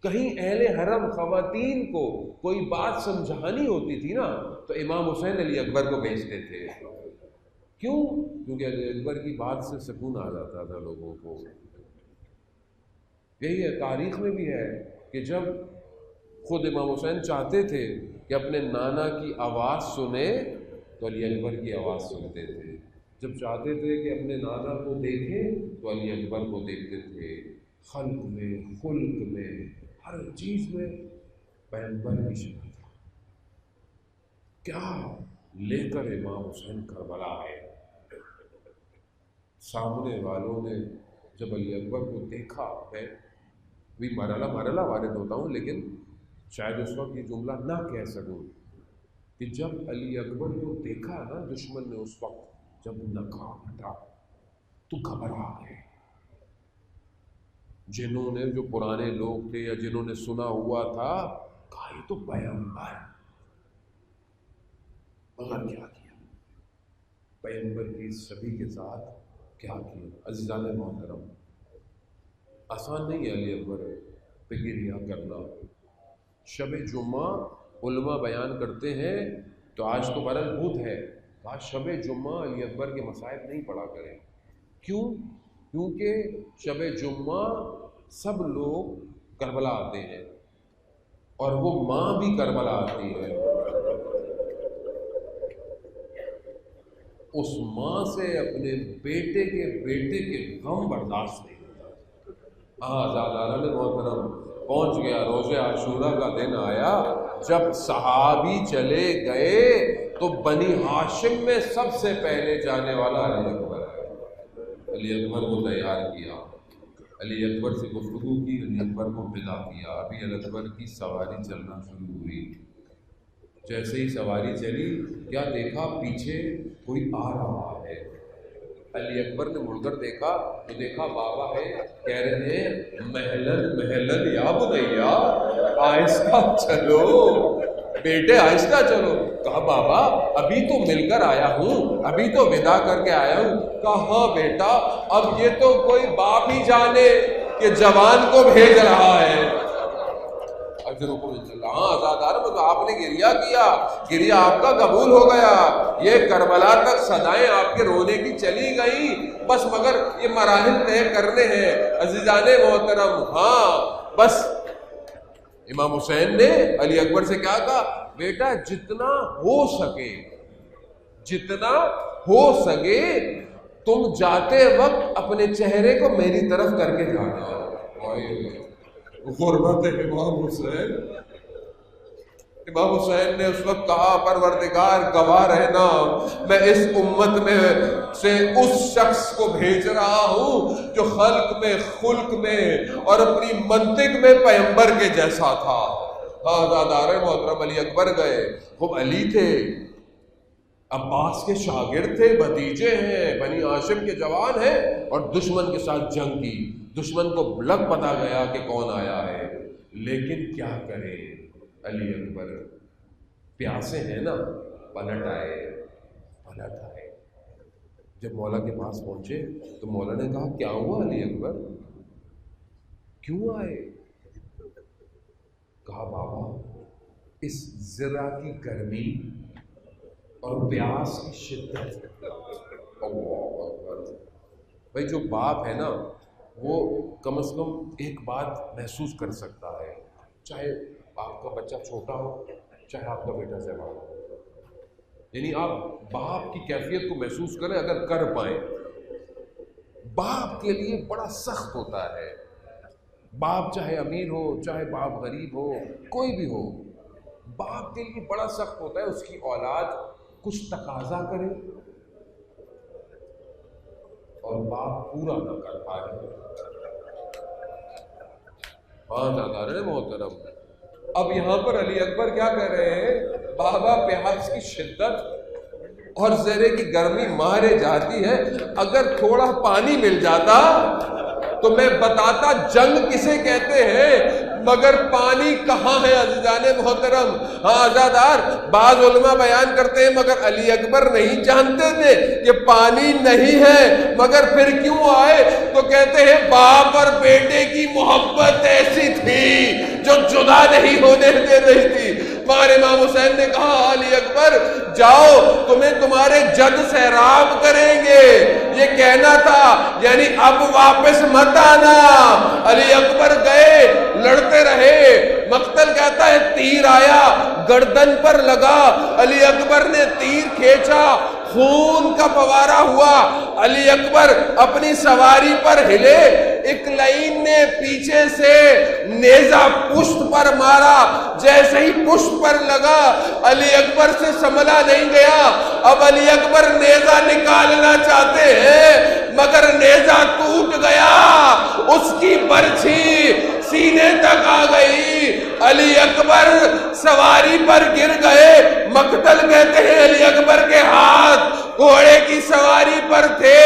[SPEAKER 2] کہیں اہل حرم خواتین کو کوئی بات سمجھانی ہوتی تھی نا تو امام حسین علی اکبر کو بھیجتے تھے۔ کیوں؟ کیونکہ علی اکبر کی بات سے سکون آ جاتا تھا لوگوں کو۔ یہی ہے، تاریخ میں بھی ہے کہ جب خود امام حسین چاہتے تھے کہ اپنے نانا کی آواز سنیں تو علی اکبر کی آواز سنتے تھے، جب چاہتے تھے کہ اپنے نانا کو دیکھیں تو علی اکبر کو دیکھتے تھے۔ خلق میں، خلق میں، ہر چیز میں پیغمبر کی شکل تھا۔ کیا لے کر امام حسین کربلا آئے، سامنے والوں نے جب علی اکبر کو دیکھا، میں بھی مرحلہ وارد ہوتا ہوں لیکن شاید اس وقت یہ جملہ نہ کہہ سکوں کہ جب علی اکبر کو دیکھا نا دشمن نے، اس وقت جب نقاب ہٹا تو گھبرا گئے۔ جنہوں نے، جو پرانے لوگ تھے یا جنہوں نے سنا ہوا تھا، کہا یہ تو پیغمبر، مگر کیا کیا پیغمبر کی سبھی کے ساتھ کیا کیا؟ عزیزان محترم، آسان نہیں ہے علی اکبر پہ گریہ کرنا۔ شب جمعہ علماء بیان کرتے ہیں تو آج تو برل بھوت ہے، آج شب جمعہ علی اکبر کے مصائب نہیں پڑھا کریں۔ کیوں؟ کیونکہ شب جمعہ سب لوگ کربلا آتے ہیں اور وہ ماں بھی کربلا آتی ہے، اس ماں سے اپنے بیٹے کے غم برداشت نہیں ہوتا۔ آزادارہ محترم، پہنچ گیا روزہ عاشورہ کا دن آیا، جب صحابی چلے گئے تو بنی ہاشم میں سب سے پہلے جانے والا علی اکبر ہے۔ علی اکبر کو تیار کیا، علی اکبر سے گفتگو کی، علی اکبر کو ودا کیا۔ ابھی علی اکبر کی سواری چلنا شروع ہوئی، جیسے ہی سواری چلی کیا دیکھا پیچھے کوئی آ رہا ہے۔ علی اکبر نے مڑ کر دیکھا تو دیکھا بابا ہے، کہہ رہے ہیں محلن محلن یا بنیا، آہستہ چلو بیٹے آہستہ چلو۔ کہا بابا ابھی تو مل کر آیا ہوں، ابھی تو ودا کر کے آیا ہوں۔ کہا ہاں بیٹا، اب یہ تو کوئی باپ ہی جانے کہ جوان کو بھیج رہا ہے۔ ہاں آزادار میں تو آپ نے گریہ کیا، گریہ آپ کا قبول ہو گیا، یہ کربلا تک صدائیں آپ کے رونے کی چلی گئیں، بس مگر یہ مراحل طے کرنے ہیں عزیزان محترم۔ ہاں بس امام حسین نے علی اکبر سے کیا کہا، بیٹا جتنا ہو سکے تم جاتے وقت اپنے چہرے کو میری طرف کر کے جانا۔ غربت امام حسین، امام حسین نے اس وقت کہا پروردگار گواہ رہنا، میں اس امت میں سے اس شخص کو بھیج رہا ہوں جو خلق میں، خلق میں اور اپنی منطق میں پیغمبر کے جیسا تھا۔
[SPEAKER 3] آزادار محترم علی اکبر گئے. خوب علی تھے، عباس کے شاگرد تھے، بھتیجے ہیں، بنی ہاشم کے جوان ہیں، اور دشمن کے ساتھ جنگ کی. دشمن کو لگ پتا گیا کہ کون آیا ہے، لیکن کیا کرے علی اکبر پیاسے ہیں نا، پلٹ آئے. جب مولا کے پاس پہنچے تو مولا نے کہا کیا ہوا علی اکبر، کیوں آئے؟ کہا بابا اس ذرا کی گرمی اور پیاس کی شدت. اللہ اکبر. بھائی جو باپ ہے نا وہ کم از کم ایک بات محسوس کر سکتا ہے، چاہے آپ کا بچہ چھوٹا ہو چاہے آپ کا بیٹا جوان ہو، یعنی آپ باپ کی کیفیت کو محسوس کریں اگر کر پائیں. باپ کے لیے بڑا سخت ہوتا ہے. باپ چاہے امیر ہو چاہے باپ غریب ہو، کوئی بھی ہو، باپ کے لیے بڑا سخت ہوتا ہے. اس کی اولاد کچھ تقاضا کرے اور باپ پورا نہ کر پائے. ہاں دادا محترم. اب یہاں پر علی اکبر کیا کر رہے ہیں؟ بابا پیاس کی شدت اور زرے کی گرمی مارے جاتی ہے، اگر تھوڑا پانی مل جاتا تو میں بتاتا جنگ کسے کہتے ہیں، مگر پانی کہاں ہے عزیزان محترم. ہاں آزادار بعض علماء بیان کرتے ہیں مگر علی اکبر نہیں جانتے تھے کہ پانی نہیں ہے، مگر پھر کیوں آئے؟ تو کہتے ہیں باپ اور بیٹے کی محبت ایسی تھی جو جدا نہیں ہونے دے رہی تھی. مگر امام حسین نے کہا علی اکبر جاؤ، تمہیں تمہارے جد سیراب کریں گے، یہ کہنا تھا، یعنی اب واپس مت آنا. علی اکبر گئے، لڑتے رہے. مقتل کہتا ہے تیر آیا، گردن پر لگا، علی اکبر نے تیر کھینچا، خون کا فوارہ ہوا. علی اکبر اپنی سواری پر ہلے، ایک لائن نے پیچھے سے نیزہ پشت پر مارا. جیسے ہی پشت پر لگا علی اکبر سے سنبھلا نہیں گیا. اب علی اکبر نیزہ نکالنا چاہتے ہیں مگر نیزہ ٹوٹ گیا، اس کی برچھی سینے تک آ گئی. علی اکبر سواری پر گر گئے. مقتل کہتے ہیں علی اکبر کے ہاتھ گھوڑے کی سواری پر تھے.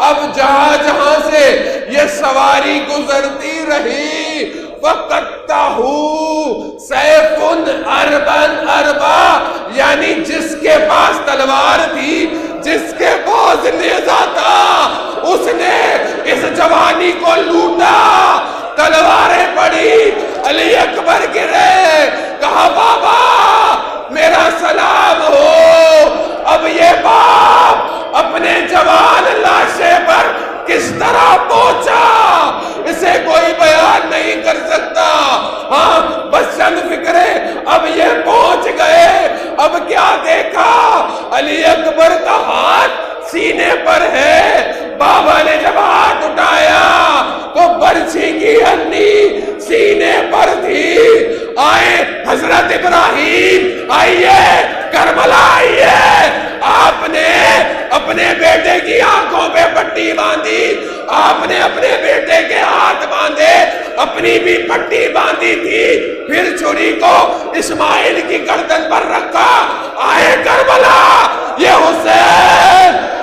[SPEAKER 3] اب جہاں جہاں سے یہ سواری گزرتی رہی، فَقَتَّهُ سَيْفٌ أَرْبًا أَرْبًا، یعنی جس کے پاس تلوار تھی، جس کے پاس نیزہ تھا، اس نے اس جوانی کو لوٹا. تلواریں پڑی، علی اکبر گرے. کہا بابا میرا سلام ہو. اب یہ باپ اپنے جوان لاشے پر کس طرح پہنچا اسے کوئی بیان نہیں کر سکتا. ہاں بس چند فکریں. اب یہ پہنچ گئے. اب کیا دیکھا؟ علی اکبر کا ہاتھ سینے پر ہے. بابا نے جب ہاتھ اٹھایا تو برچھی کی ہنی سینے پر تھی. آئے حضرت ابراہیم، آئیے کربلا آئیے. آپ نے اپنے بیٹے کی آنکھوں پہ پٹی باندھی، آپ نے اپنے بیٹے کے ہاتھ باندھے، اپنی بھی پٹی باندھی تھی، پھر چھری کو اسماعیل کی گردن پر رکھا. آئے کربلا، یہ حسین